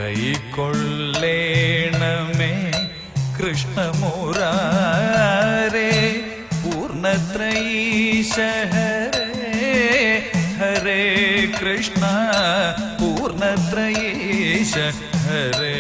കൈക്കൊള്ളേണമേ കൃഷ്ണമുരാരേ പൂർണ്ണത്രയീശ ഹരേ ഹരേ കൃഷ്ണ പൂർണ്ണത്രയീശ ഹരേ.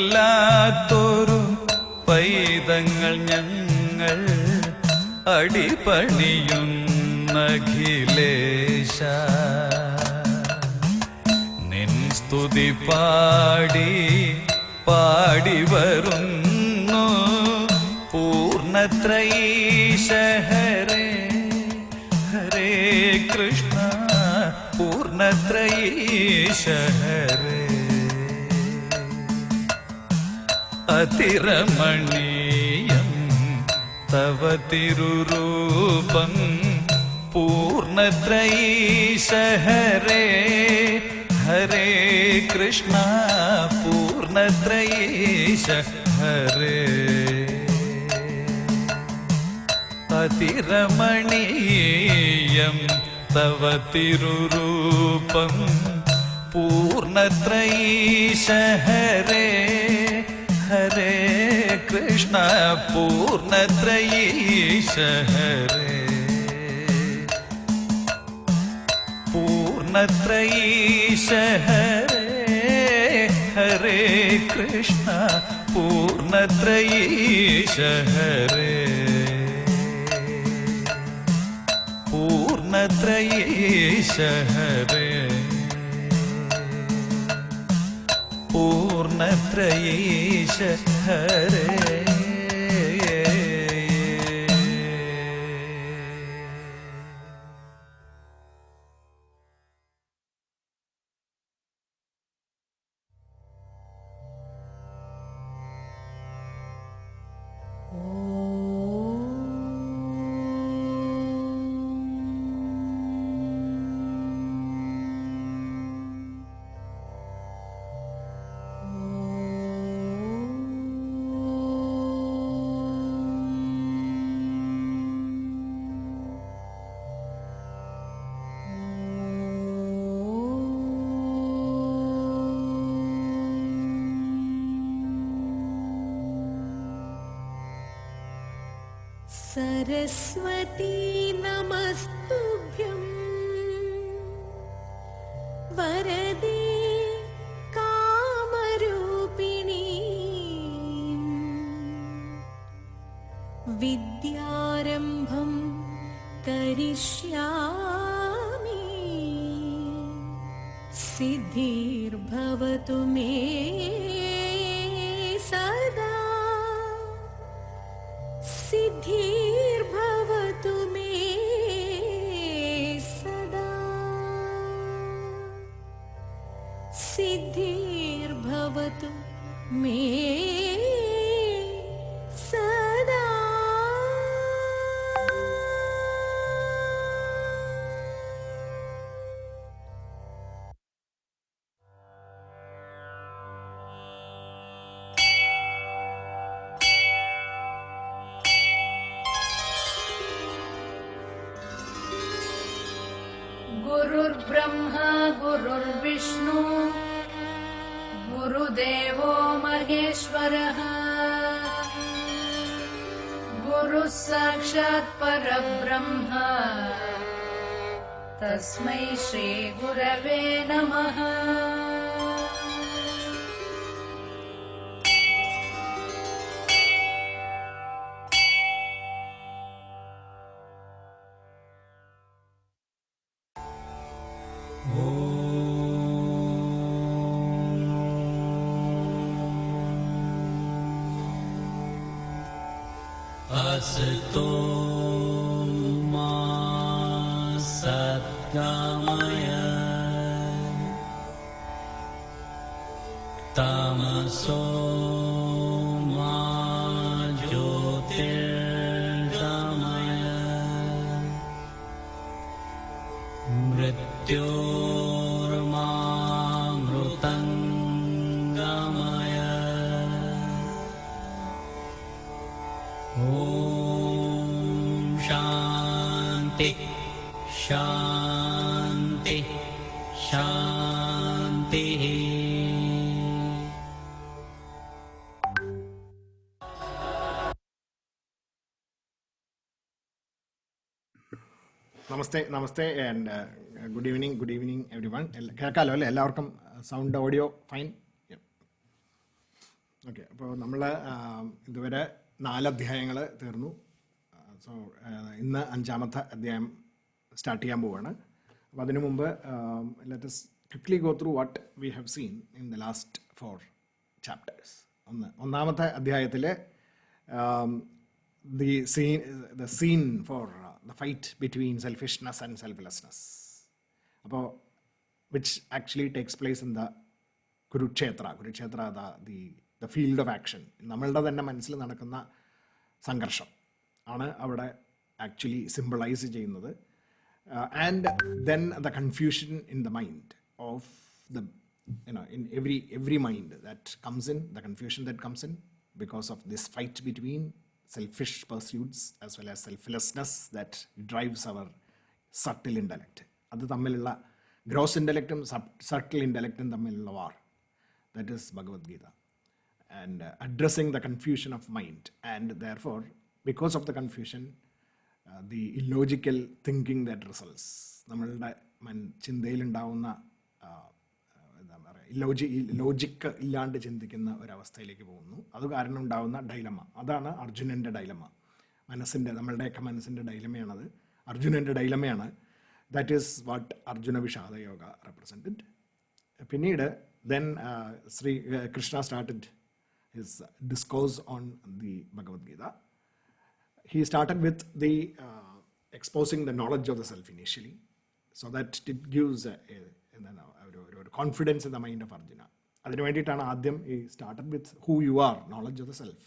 അറിവില്ലാത്തൊരു പൈതങ്ങൾ ഞങ്ങൾ അടിപണിയുന്നഖിലേശ നിൻ സ്തുതി പാടി പാടി വരുന്നു പൂർണ്ണത്രയീശ ഹരേ ഹരേ കൃഷ്ണ പൂർണ്ണത്രയീശ ഹരേ. അതിരമണീയം തവ തിരുരൂപം പൂർണ്ണത്രയീശ ഹരേ ഹരേ കൃഷ്ണ പൂർണ്ണത്രയീശ ഹരേ. അതിരമണീയം തവ തിരുരൂപം പൂർണ്ണത്രയീശ ഹരേ ഹരേ കൃഷ്ണ പൂർണ്ണത്രയീശ ഹരേ. പൂർണ്ണത്രയീശ ഹരേ ഹരേ കൃഷ്ണ പൂർണ്ണത്രയീശ ഹരേ. പൂർണ്ണത്രയീശ ഹരേ പൂർണ്ണത്രയീശ ഹരേ. सरस्वती नमस्तुभ्यं वरदे कामरूपिणी विद्यारम्भं करिष्यामि सिद्धिर्भवतु मे सदा सिद्धिर्भवतु मे सदा सिद्धिर्भवतु मे सदा. गुरुर्ब्रह्मा गुरुर्विष्णु गुरुदेवो महेश्वरः गुरुः साक्षात् परब्रह्म तस्मै श्री गुरवे नमः. असतो मा सद्गमय तमसो मा ज्योतिर्गमय मृत्योर्मा Shanti. Shanti. Namaste, and good evening, everyone. കേൾക്കാമല്ലോ അല്ലേ എല്ലാവർക്കും? Sound audio fine? ഓക്കെ. അപ്പോൾ നമ്മൾ ഇതുവരെ 4 അധ്യായങ്ങൾ തീർന്നു. സോ ഇന്ന് 5-ാമത്തെ അധ്യായം സ്റ്റാർട്ട് ചെയ്യാൻ പോവുകയാണ്. അപ്പോൾ അതിനു മുമ്പ് let us quickly go through what we have seen in the last 4 chapters. ഒന്നാമത്തെ അധ്യായത്തിലെ the scene for the fight between selfishness and selflessness, which actually takes place in the Kurukshetra, the field of action. നമ്മളുടെ തന്നെ മനസ്സിൽ നടക്കുന്ന സംഘർഷം ആണ് അവിടെ actually symbolise ചെയ്യുന്നത്. And then the confusion in the mind of the in every mind that comes in, the confusion that comes in because of this fight between selfish pursuits as well as selflessness that drives our subtle intellect. അത് തമ്മിലുള്ള gross ഇൻ്റലക്റ്റും subtle ഇൻ്റലക്റ്റും തമ്മിലുള്ള വാർ, that is Bhagavad-Gita. And addressing the confusion of mind, and therefore because of the confusion, the illogical thinking that results, നമ്മളുടെ ചിന്തയിലുണ്ടാവുന്ന logic ഇല്ലാണ്ട് ചിന്തിക്കുന്ന ഒരവസ്ഥയിലേക്ക് പോകുന്നു. അത് കാരണം ഉണ്ടാവുന്ന ഡൈലമ, അതാണ് അർജുനൻ്റെ ഡൈലമ. നമ്മളുടെയൊക്കെ മനസ്സിൻ്റെ ഡൈലമയാണത്, അർജുനൻ്റെ ഡൈലമയാണ്. ദാറ്റ് ഈസ് വാട്ട് അർജുന വിഷാദ യോഗ റെപ്രസെൻറ്റഡ്. പിന്നീട് then Krishna started his discourse on the Bhagavad-Gita. He started with the exposing the knowledge of the self initially, so that it gives ഒരു confidence in the mind of Arjuna. അതിനു വേണ്ടിയിട്ടാണ് ആദ്യം ഈ started with who you are, knowledge of the self.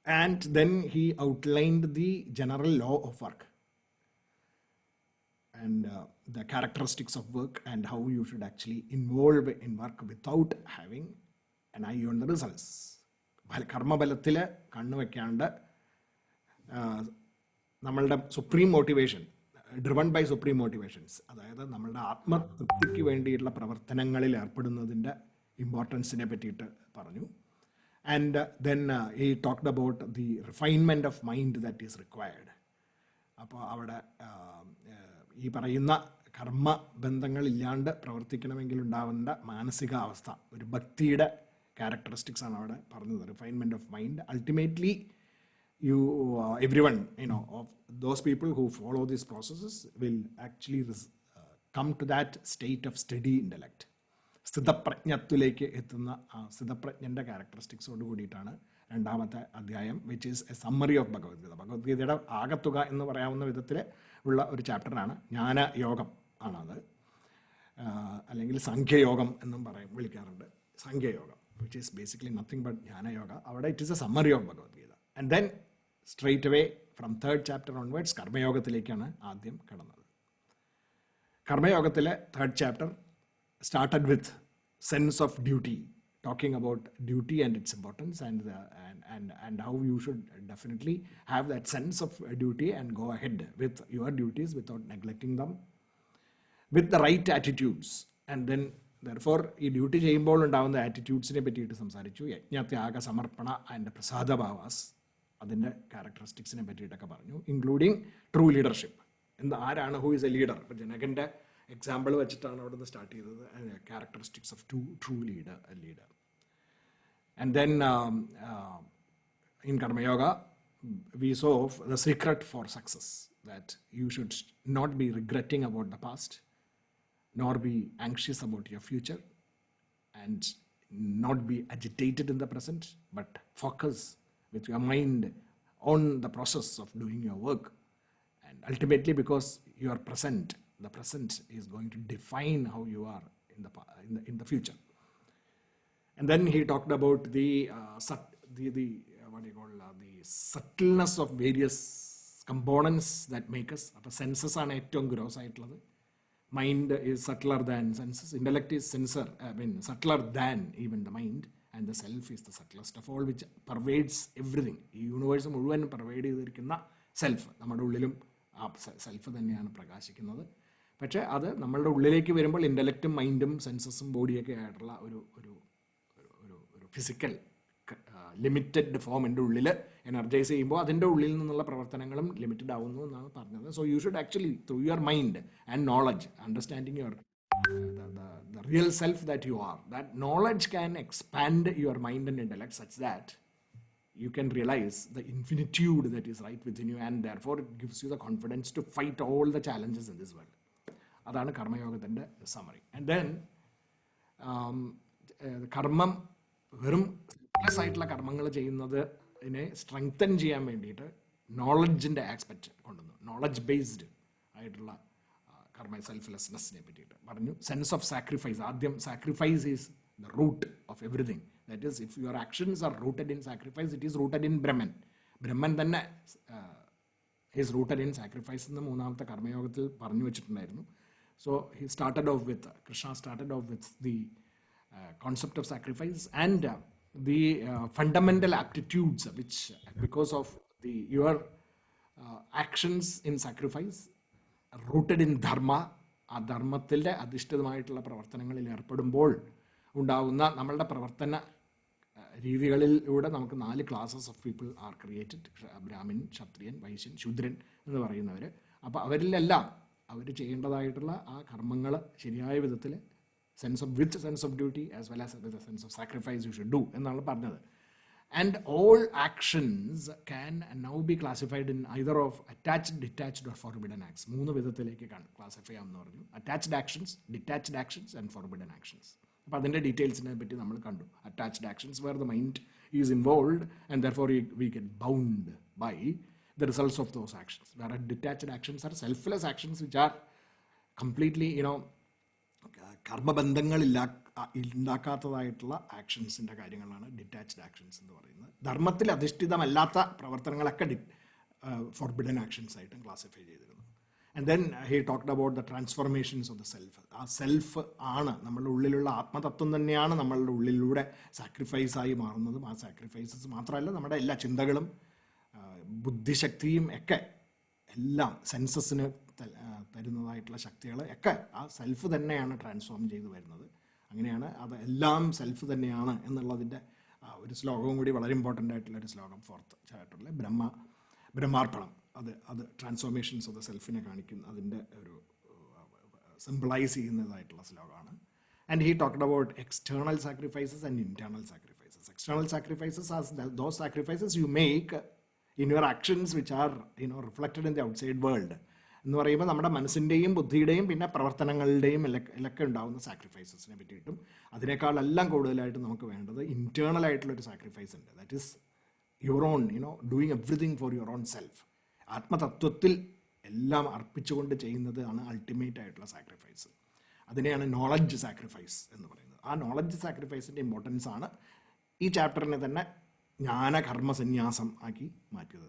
And then he outlined the general law of work and the characteristics of work and how you should actually involve in work without having an eye on the results. കർമ്മബലത്തിൽ കണ്ണുവെക്കാണ്ട് നമ്മളുടെ supreme motivation, driven by supreme motivations, അതായത് നമ്മളുടെ ആത്മതൃപ്തിക്ക് വേണ്ടിയിട്ടുള്ള പ്രവർത്തനങ്ങളിൽ ഏർപ്പെടുന്നതിൻ്റെ ഇമ്പോർട്ടൻസിനെ പറ്റിയിട്ട് പറഞ്ഞു. And then he talked about the refinement of mind that is required. അപ്പോൾ അവിടെ ഈ പറയുന്ന കർമ്മബന്ധങ്ങളില്ലാണ്ട് പ്രവർത്തിക്കണമെങ്കിൽ ഉണ്ടാവേണ്ട മാനസികാവസ്ഥ, ഒരു ഭക്തിയുടെ ക്യാരക്ടറിസ്റ്റിക്സ് ആണ് അവിടെ പറഞ്ഞത്. Refinement of mind. Ultimately everyone, of those people who follow these processes will actually come to that state of steady intellect. സ്ഥിതപ്രജ്ഞത്വത്തിലേക്ക് എത്തുന്ന സ്ഥിതപ്രജ്ഞൻ്റെ ക്യാരക്ടറിസ്റ്റിക്സോട് കൂടിയിട്ടാണ് 2-ാമത്തെ അധ്യായം, which is a summary of Bhagavad Gita. ഭഗവത്ഗീതയുടെ ആകത്തുക എന്ന് പറയാവുന്ന വിധത്തിൽ ഉള്ള ഒരു ചാപ്റ്ററാണ്. ജ്ഞാനയോഗം ആണത്, അല്ലെങ്കിൽ സംഖ്യയോഗം എന്നും വിളിക്കാറുണ്ട്. സംഖ്യയോഗം, which is basically nothing but Jnana Yoga. അവിടെ it is a summary of Bhagavad Gita. And then straight away from 3rd chapter onwards കർമ്മയോഗത്തിലേക്കാണ് ആദ്യം കടന്നത്. കർമ്മയോഗത്തിലെ 3rd chapter started with sense of duty, talking about duty and its importance, and how you should definitely have that sense of duty and go ahead with your duties without neglecting them, with the right attitudes. And then therefore ഈ duty ചെയ്യുമ്പോൾ ഉണ്ടാകുന്ന ആറ്റിറ്റ്യൂഡ്സിനെ പറ്റിയിട്ട് സംസാരിച്ചു. യജ്ഞത്യാഗ സമർപ്പണ and പ്രസാദഭാവാസ്, അതിൻ്റെ ക്യാരക്ടറിസ്റ്റിക്സിനെ പറ്റിയിട്ടൊക്കെ പറഞ്ഞു, including true leadership. ആരാണ്, who is A leader? ഇപ്പോൾ ജനകൻ്റെ എക്സാമ്പിൾ വെച്ചിട്ടാണ് അവിടെ നിന്ന് സ്റ്റാർട്ട് ചെയ്തത്. Characteristics of true leader. And then in karma yoga we saw the secret for success, that you should not be regretting about the past, nor be anxious about your future, and not be agitated in the present, but focus with your mind on the process of doing your work. And ultimately, because you are present, the present is going to define how you are in the future. And then he talked about the subtleness of various components that make us. അപ്പോൾ senses ആണ് ഏറ്റവും gross ആയിട്ടുള്ളത്. Mind is subtler than senses. Intellect is subtler than even the mind. And the self is the subtlest of all, which pervades everything. ഈ universe മുഴുവൻ pervade ചെയ്തിരിക്കുന്ന self നമ്മുടെ ഉള്ളിലും ആ സെൽഫ് തന്നെയാണ് പ്രകാശിക്കുന്നത്. പക്ഷേ അത് നമ്മളുടെ ഉള്ളിലേക്ക് വരുമ്പോൾ ഇൻ്റലക്റ്റും മൈൻഡും സെൻസസും ബോഡിയൊക്കെ ആയിട്ടുള്ള ഒരു ഒരു ഒരു ഫിസിക്കൽ ലിമിറ്റഡ് ഫോമിൻ്റെ ഉള്ളിൽ എനർജൈസ് ചെയ്യുമ്പോൾ അതിൻ്റെ ഉള്ളിൽ നിന്നുള്ള പ്രവർത്തനങ്ങളും ലിമിറ്റഡ് ആവുന്നു എന്നാണ് പറഞ്ഞത്. So you should actually through your mind and knowledge understanding your the real self that you are, that knowledge can expand your mind and intellect such that you can realize the infinitude that is right within you, and therefore it gives you the confidence to fight all the challenges in this world. അതാണ് കർമ്മയോഗത്തിൻ്റെ summary. And then കർമ്മം വെറും സിംപ്ലസ് ആയിട്ടുള്ള കർമ്മങ്ങൾ ചെയ്യുന്നതിനെ strengthen ചെയ്യാൻ വേണ്ടിയിട്ട് നോളജിൻ്റെ aspect കൊണ്ടുവന്നു. നോളജ് ബേസ്ഡ് ആയിട്ടുള്ള കർമ്മ സെൽഫ്ലെസ്നെസ്സിനെ പറ്റിയിട്ട് പറഞ്ഞു. സെൻസ് ഓഫ് സാക്രിഫൈസ്, ആദ്യം sacrifice is the root of everything. That is if your actions are rooted in sacrifice, it is rooted in Brahman. Brahman തന്നെ ഈസ് റൂട്ടഡ് ഇൻ സാക്രിഫൈസ് എന്ന് മൂന്നാമത്തെ കർമ്മയോഗത്തിൽ പറഞ്ഞു വെച്ചിട്ടുണ്ടായിരുന്നു. So he started off with, Krishna started off with the concept of sacrifice and the fundamental aptitudes which, because of your actions in sacrifice rooted in dharma, ആ ധർമ്മത്തിൻ്റെ അധിഷ്ഠിതമായിട്ടുള്ള പ്രവർത്തനങ്ങളിൽ ഏർപ്പെടുമ്പോൾ ഉണ്ടാവുന്ന നമ്മളുടെ പ്രവർത്തന രീതികളിലൂടെ നമുക്ക് 4 classes of people are created. Brahmin, ക്ഷത്രിയൻ, വൈശ്യൻ, ശൂദ്രൻ എന്ന് പറയുന്നവർ. അപ്പോൾ അവരിലെല്ലാം അവർ ചെയ്യേണ്ടതായിട്ടുള്ള ആ കർമ്മങ്ങൾ ശരിയായ വിധത്തിൽ with sense of duty as well as with sense of sacrifice you should do എന്നാണ് പറഞ്ഞത്. And all actions can now be classified in either of attached, detached or forbidden acts. 3 വിധത്തിലേക്ക് ക്ലാസിഫൈ ചെയ്യാമെന്ന് പറഞ്ഞു. Attached actions, detached actions and forbidden actions. അപ്പോൾ അതിൻ്റെ ഡീറ്റെയിൽസിനെ പറ്റി നമ്മൾ കണ്ടു. Attached actions where the mind is involved and therefore we get bound by the results of those actions. Whereas detached actions are selfless actions which are completely, കർമ്മബന്ധങ്ങൾ ഉണ്ടാക്കാത്തതായിട്ടുള്ള ആക്ഷൻസിൻ്റെ കാര്യങ്ങളാണ് detached actions എന്ന് പറയുന്നത്. ധർമ്മത്തിൽ അധിഷ്ഠിതമല്ലാത്ത പ്രവർത്തനങ്ങളൊക്കെ ഫോർബിഡൻ ആക്ഷൻസ് ആയിട്ടും classify ചെയ്തിരുന്നു. And then he talked about the transformations of the self. ആ self ആണ് നമ്മളുടെ ഉള്ളിലുള്ള ആത്മതത്വം തന്നെയാണ് നമ്മളുടെ ഉള്ളിലൂടെ സാക്രിഫൈസായി മാറുന്നതും. ആ സാക്രിഫൈസസ് മാത്രമല്ല, നമ്മുടെ എല്ലാ ചിന്തകളും ബുദ്ധിശക്തിയും ഒക്കെ എല്ലാം സെൻസസിന് തരുന്നതായിട്ടുള്ള ശക്തികൾ ഒക്കെ ആ സെൽഫ് തന്നെയാണ് ട്രാൻസ്ഫോം ചെയ്ത് വരുന്നത്. അങ്ങനെയാണ് അത് എല്ലാം സെൽഫ് തന്നെയാണ് എന്നുള്ളതിൻ്റെ ഒരു ശ്ലോകവും കൂടി വളരെ ഇമ്പോർട്ടൻ്റ് ആയിട്ടുള്ളൊരു ശ്ലോകം 4th ചാപ്റ്ററിൽ ബ്രഹ്മാർപ്പണം. അത് ട്രാൻസ്ഫോർമേഷൻസ് ഓഫ് ദ സെൽഫിനെ കാണിക്കുന്ന അതിൻ്റെ ഒരു സിംപിളൈസ് ചെയ്യുന്നതായിട്ടുള്ള ശ്ലോകമാണ്. And he talked about external sacrifices and internal sacrifices. External sacrifices are those sacrifices you make in your actions which are reflected in the outside world. എന്ന് പറയുമ്പോൾ നമ്മുടെ മനസ്സിൻ്റെയും ബുദ്ധിയുടെയും പിന്നെ പ്രവർത്തനങ്ങളുടെയും ഇലക്കെ ഉണ്ടാകുന്ന സാക്രിഫൈസസിനെ പറ്റിയിട്ടും അതിനേക്കാളെല്ലാം കൂടുതലായിട്ട് നമുക്ക് വേണ്ടത് ഇൻറ്റേർണൽ ആയിട്ടുള്ളൊരു സാക്രിഫൈസ് ഉണ്ട്. That is your own doing everything for your own self. ആത്മതത്വത്തിൽ എല്ലാം അർപ്പിച്ചുകൊണ്ട് ചെയ്യുന്നതാണ് അൾട്ടിമേറ്റ് ആയിട്ടുള്ള സാക്രിഫൈസ്. അതിനെയാണ് നോളജ് സാക്രിഫൈസ് എന്ന് പറയുന്നത്. ആ നോളജ് സാക്രിഫൈസിൻ്റെ ഇമ്പോർട്ടൻസ് ആണ് ഈ ചാപ്റ്ററിനെ തന്നെ ജ്ഞാനകർമ്മസന്യാസം ആക്കി മാറ്റിയത്.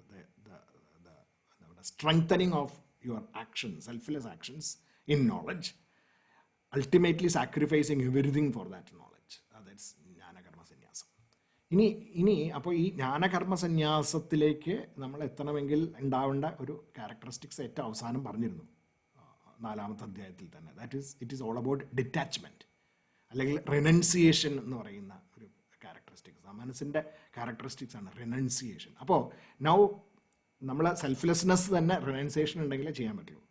Strengthening of your actions, selfless actions in knowledge, ultimately sacrificing everything for that knowledge. That's ജ്ഞാനകർമ്മസന്യാസം. ഇനി അപ്പോൾ ഈ ജ്ഞാനകർമ്മസന്യാസത്തിലേക്ക് നമ്മൾ എത്തണമെങ്കിൽ ഉണ്ടാവേണ്ട ഒരു ക്യാരക്ടറിസ്റ്റിക്സ് ഏറ്റവും അവസാനം പറഞ്ഞിരുന്നു 4ാമത്തെ അധ്യായത്തിൽ തന്നെ. That is it is all about detachment അല്ലെങ്കിൽ റിനൻസിയേഷൻ എന്ന് പറയുന്ന ഒരു ക്യാരക്ടറിസ്റ്റിക്സ്. ആ മനസ്സിൻ്റെ ക്യാരക്ടറിസ്റ്റിക്സ് ആണ് റിനൻസിയേഷൻ. അപ്പോൾ നൗ നമ്മൾ സെൽഫ്ലെസ്നെസ് തന്നെ റിനൻസിയേഷൻ ഉണ്ടെങ്കിലേ ചെയ്യാൻ പറ്റുള്ളൂ.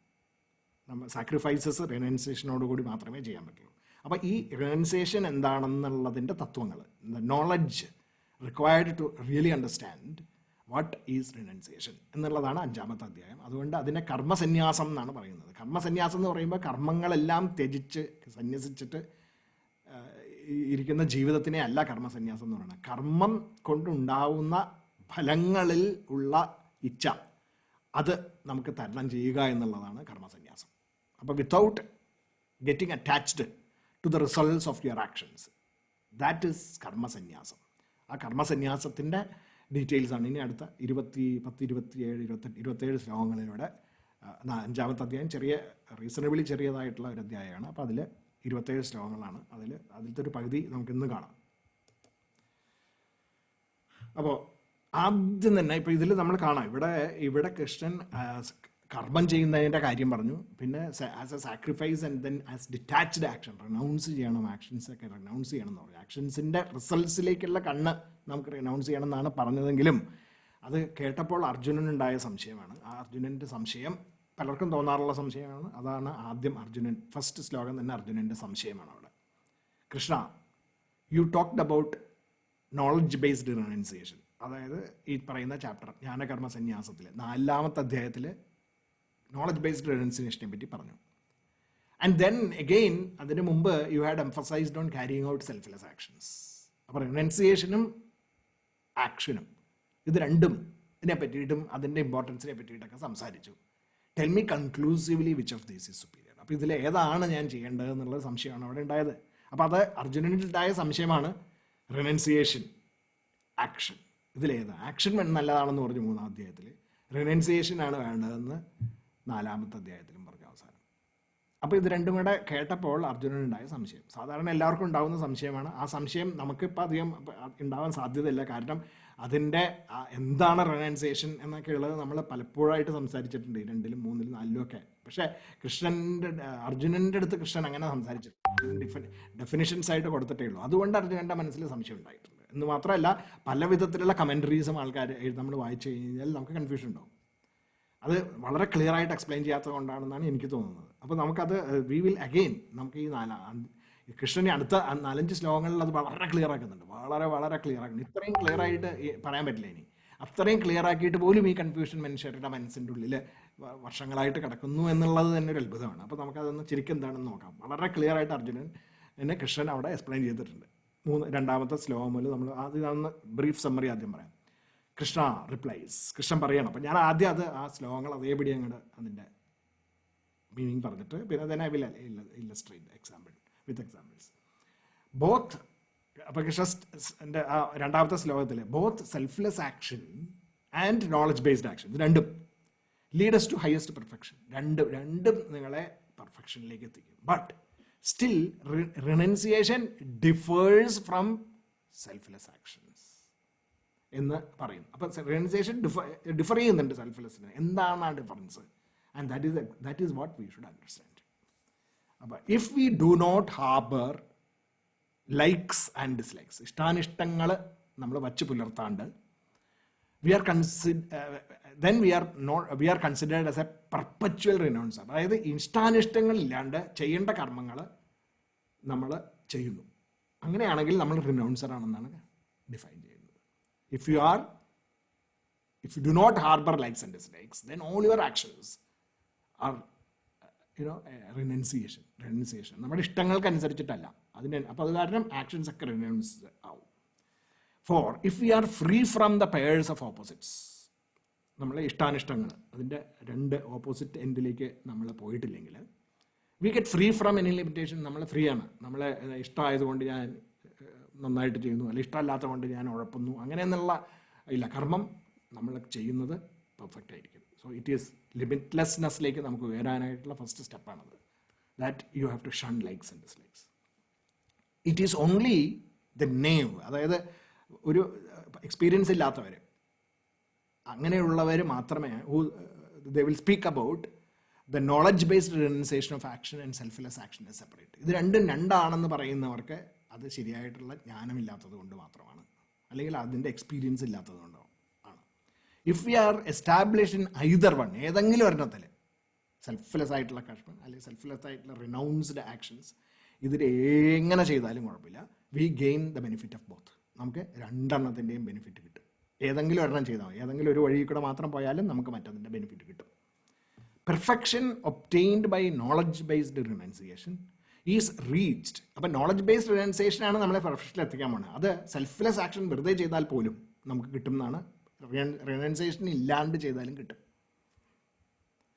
നമ്മൾ സാക്രിഫൈസസ് റിനൻസിയേഷനോടുകൂടി മാത്രമേ ചെയ്യാൻ പറ്റുള്ളൂ. അപ്പോൾ ഈ റിനൻസിയേഷൻ എന്താണെന്നുള്ളതിൻ്റെ തത്വങ്ങൾ, knowledge required to really understand what is renunciation എന്നുള്ളതാണ് 5ാമത്തെ അധ്യായം. അതുകൊണ്ട് അതിനെ കർമ്മസന്യാസം എന്നാണ് പറയുന്നത്. കർമ്മസന്യാസം എന്ന് പറയുമ്പോൾ കർമ്മങ്ങളെല്ലാം ത്യജിച്ച് സന്യസിച്ചിട്ട് ഇരിക്കുന്ന ജീവിതത്തിനെ അല്ല കർമ്മസന്യാസം എന്ന് പറയുന്നത്. കർമ്മം കൊണ്ടുണ്ടാവുന്ന ഫലങ്ങളിൽ ഉള്ള ഇച്ഛ അത് നമുക്ക് തരണം ചെയ്യുക എന്നുള്ളതാണ് കർമ്മസന്യാസം. അപ്പോൾ without getting attached to the results of your actions, that is കർമ്മസന്യാസം. ആ കർമ്മസന്യാസത്തിൻ്റെ ഡീറ്റെയിൽസാണ് ഇനി അടുത്ത 27 ശ്ലോകങ്ങളിലൂടെ 5ാമത്തെ അധ്യായം റീസണബിളി ചെറിയതായിട്ടുള്ള ഒരു അധ്യായമാണ്. അപ്പോൾ അതിൽ 27 ശ്ലോകങ്ങളാണ്. അതിലത്തെ ഒരു പകുതി നമുക്കിന്ന് കാണാം. അപ്പോൾ ആദ്യം തന്നെ ഇപ്പോൾ ഇതിൽ നമ്മൾ കാണാം ഇവിടെ കൃഷ്ണൻ കർമ്മം ചെയ്യുന്നതിൻ്റെ കാര്യം പറഞ്ഞു. പിന്നെ as A sacrifice and then as detached action, renounce ചെയ്യണം, ആക്ഷൻസൊക്കെ റിനൗൺസ് ചെയ്യണം എന്ന് പറഞ്ഞു. ആക്ഷൻസിൻ്റെ റിസൾട്ട്സിലേക്കുള്ള കണ്ണ് നമുക്ക് റിനൗൺസ് ചെയ്യണം എന്നാണ് പറഞ്ഞതെങ്കിലും അത് കേട്ടപ്പോൾ അർജുനനുണ്ടായ സംശയമാണ്. ആ അർജുനൻ്റെ സംശയം പലർക്കും തോന്നാറുള്ള സംശയമാണ്. അതാണ് ആദ്യം അർജുനൻ, ഫസ്റ്റ് ശ്ലോകം തന്നെ അർജുനൻ്റെ സംശയമാണ് അവിടെ. Krishna, you talked about knowledge based renunciation, അതായത് ഈ പറയുന്ന ചാപ്റ്റർ ജ്ഞാനകർമ്മ സന്യാസത്തിൽ 4ാമത്തെ അധ്യായത്തിൽ നോളജ് ബേസ്ഡ് റിനൗൺസിയേഷനെ പറ്റി പറഞ്ഞു. ആൻഡ് ദെൻ അഗെയിൻ അതിന് മുമ്പ് you had emphasised on carrying out selfless actions. അപ്പോൾ റിനൗൺസിയേഷനും ആക്ഷനും ഇത് രണ്ടും ഇതിനെ പറ്റിയിട്ടും അതിൻ്റെ ഇമ്പോർട്ടൻസിനെ പറ്റിയിട്ടൊക്കെ സംസാരിച്ചു. Tell me conclusively which of these is superior. അപ്പോൾ ഇതിൽ ഏതാണ് ഞാൻ ചെയ്യേണ്ടത് എന്നുള്ള സംശയമാണ് അവിടെ ഉണ്ടായത്. അപ്പോൾ അത് അർജുനനുണ്ടായ സംശയമാണ്. റിനൗൺസിയേഷൻ, ആക്ഷൻ, ഇതിലേതാ ആക്ഷൻ നല്ലതാണെന്ന് പറഞ്ഞു 3ാം അധ്യായത്തിൽ, റിനൗൺസിയേഷൻ ആണ് വേണ്ടതെന്ന് 4ാമത്തെ അധ്യായത്തിലും പറഞ്ഞു അവസാനം. അപ്പോൾ ഇത് രണ്ടും കൂടെ കേട്ടപ്പോൾ അർജുനനുണ്ടായ സംശയം സാധാരണ എല്ലാവർക്കും ഉണ്ടാകുന്ന സംശയമാണ്. ആ സംശയം നമുക്കിപ്പോൾ അധികം ഉണ്ടാവാൻ സാധ്യതയില്ല. കാരണം അതിൻ്റെ എന്താണ് റിനൗൺസിയേഷൻ എന്നൊക്കെ ഉള്ളത് നമ്മൾ പലപ്പോഴായിട്ട് സംസാരിച്ചിട്ടുണ്ട്, 2ലും 3ലും 4ലും ഒക്കെ. പക്ഷേ അർജുനൻ്റെ അടുത്ത് കൃഷ്ണൻ അങ്ങനെ സംസാരിച്ചിട്ടുണ്ട്, ഡെഫിനിഷൻസ് ആയിട്ട് കൊടുത്തിട്ടേ ഉള്ളൂ. അതുകൊണ്ട് അർജുനൻ്റെ മനസ്സിൽ സംശയം ഉണ്ടായിട്ടുണ്ട് എന്ന് മാത്രമല്ല, പല വിധത്തിലുള്ള കമൻട്രീസും ആൾക്കാർ നമ്മൾ വായിച്ചു കഴിഞ്ഞാൽ നമുക്ക് കൺഫ്യൂഷൻ ഉണ്ടാവും. അത് വളരെ ക്ലിയർ ആയിട്ട് എക്സ്പ്ലെയിൻ ചെയ്യാത്തത് കൊണ്ടാണെന്നാണ് എനിക്ക് തോന്നുന്നത്. അപ്പോൾ നമുക്കത് വി വിൽ അഗെയിൻ നമുക്ക് ഈ കൃഷ്ണനെ അടുത്ത 4-5 ശ്ലോകങ്ങളിൽ അത് വളരെ ക്ലിയർ ആക്കുന്നുണ്ട്, വളരെ ക്ലിയർ ആക്കുന്നു. ഇത്രയും ക്ലിയർ ആയിട്ട് പറയാൻ പറ്റില്ല ഇനി. അത്രയും ക്ലിയർ ആക്കിയിട്ട് പോലും ഈ കൺഫ്യൂഷൻ മനുഷ്യരുടെ മനസ്സിൻ്റെ ഉള്ളിൽ വർഷങ്ങളായിട്ട് കിടക്കുന്നു എന്നുള്ളത് തന്നെ ഒരു അത്ഭുതമാണ്. അപ്പോൾ നമുക്കതൊന്ന് ശരിക്കും എന്താണെന്ന് നോക്കാം. വളരെ ക്ലിയർ ആയിട്ട് അർജുനനെ കൃഷ്ണൻ അവിടെ എക്സ്പ്ലെയിൻ ചെയ്തിട്ടുണ്ട്. 2ാമത്തെ ശ്ലോകം മുതൽ നമ്മൾ ആദ്യം ബ്രീഫ് സമ്മറി ആദ്യം പറയാം. കൃഷ്ണ റിപ്ലൈസ്, കൃഷ്ണൻ പറയണം. അപ്പം ഞാൻ ആദ്യം ആ ശ്ലോകങ്ങൾ അതേപടി അങ്ങോട്ട് അതിൻ്റെ മീനിങ് പറഞ്ഞിട്ട് പിന്നെ തന്നെ I will illustrate example with examples. Both അപ്പോൾ കൃഷ്ണൻ്റെ 2ാമത്തെ ശ്ലോകത്തിൽ both selfless action and knowledge based action, ഇത് രണ്ടും ലീഡസ് ടു ഹയസ്റ്റ് പെർഫെക്ഷൻ. രണ്ടും നിങ്ങളെ പെർഫെക്ഷനിലേക്ക് എത്തിക്കും. But still renunciation differs from selfless actions എന്ന് പറയും. അപ്പം റിനൗൺസിയേഷൻ ഡിഫർ ചെയ്യുന്നുണ്ട് സെൽഫ്ലെസ്സിന്. എന്താണ് ആ difference? And that is what we should understand. അപ്പം if we do not harbour likes and dislikes, ഇഷ്ടാനിഷ്ടങ്ങൾ നമ്മൾ വച്ച് പുലർത്താണ്ട്, then we are considered as a perpetual renouncer. അതായത് ഇഷ്ടാനിഷ്ടങ്ങളില്ലാണ്ട് ചെയ്യേണ്ട കർമ്മങ്ങൾ നമ്മൾ ചെയ്യുന്നു. അങ്ങനെയാണെങ്കിൽ നമ്മൾ റിനൗൺസർ ആണെന്നാണ് ഡിഫൈൻ ചെയ്യുന്നത്. If you do not harbor likes and dislikes, then all your actions are renunciation. നമ്മുടെ ഇഷ്ടങ്ങൾക്കനുസരിച്ചിട്ടല്ല അപ്പോൾ അത് കാരണം ആക്ഷൻസ് ഒക്കെ റിനൗൺസ് ആവും. For if we are free from the pairs of opposites, നമ്മളെ ഇഷ്ടാനിഷ്ടങ്ങൾ അതിൻ്റെ 2 ഓപ്പോസിറ്റ് എൻഡിലേക്ക് നമ്മൾ പോയിട്ടില്ലെങ്കിൽ, we get free from any limitation. നമ്മൾ ഫ്രീ ആണ്. നമ്മളെ ഇഷ്ടമായതുകൊണ്ട് ഞാൻ നന്നായിട്ട് ചെയ്യുന്നു, അല്ലെങ്കിൽ ഇഷ്ടമല്ലാത്ത കൊണ്ട് ഞാൻ ഉഴപ്പുന്നു, അങ്ങനെയെന്നുള്ള ഇല്ല. കർമ്മം നമ്മൾ ചെയ്യുന്നത് പെർഫെക്റ്റ് ആയിരിക്കും. സോ ഇറ്റ് ഈസ് ലിമിറ്റ്ലെസ്നെസ്സിലേക്ക് നമുക്ക് ഉയരാനായിട്ടുള്ള ഫസ്റ്റ് സ്റ്റെപ്പാണത്. That you have to shun likes and dislikes. It is only the name, അതായത് ഒരു എക്സ്പീരിയൻസ് ഇല്ലാത്തവർ, അങ്ങനെയുള്ളവർ മാത്രമേ they will speak about the knowledge based renunciation of action and selfless action is separate. ഇത് രണ്ടാണെന്ന് പറയുന്നവർക്ക് അത് ശരിയായിട്ടുള്ള ജ്ഞാനമില്ലാത്തത് കൊണ്ട് മാത്രമാണ്, അല്ലെങ്കിൽ അതിൻ്റെ എക്സ്പീരിയൻസ് ഇല്ലാത്തത് കൊണ്ടോ ആണ്. If we are establish in either one, ഏതെങ്കിലും ഒരെണ്ണത്തിൽ സെൽഫ്ലെസ് ആയിട്ടുള്ള കർമ്മം അല്ലെങ്കിൽ സെൽഫ്ലെസ് ആയിട്ടുള്ള റിനൗൺസ്ഡ് ആക്ഷൻസ്, ഇതിൽ എങ്ങനെ ചെയ്താലും കുഴപ്പമില്ല, V gain the benefit of both. നമുക്ക് 2 ബെനിഫിറ്റ് കിട്ടും. ഏതെങ്കിലും ഒരെണ്ണം ചെയ്താൽ മതി, ഏതെങ്കിലും ഒരു വഴി കൂടെ മാത്രം പോയാലും നമുക്ക് മറ്റതിൻ്റെ ബെനിഫിറ്റ് കിട്ടും. Perfection obtained by knowledge based renunciation is reached. അപ്പം നോളജ് ബേസ്ഡ് റിനൗൺസിയേഷൻ ആണ് നമ്മളെ പെർഫെക്ഷനിൽ എത്തിക്കാൻ പോകുന്നത്. അത് സെൽഫ്ലെസ് ആക്ഷൻ വെറുതെ ചെയ്താൽ പോലും നമുക്ക് കിട്ടും എന്നാണ്. റിനൗൺസിയേഷൻ ഇല്ലാണ്ട് ചെയ്താലും കിട്ടും.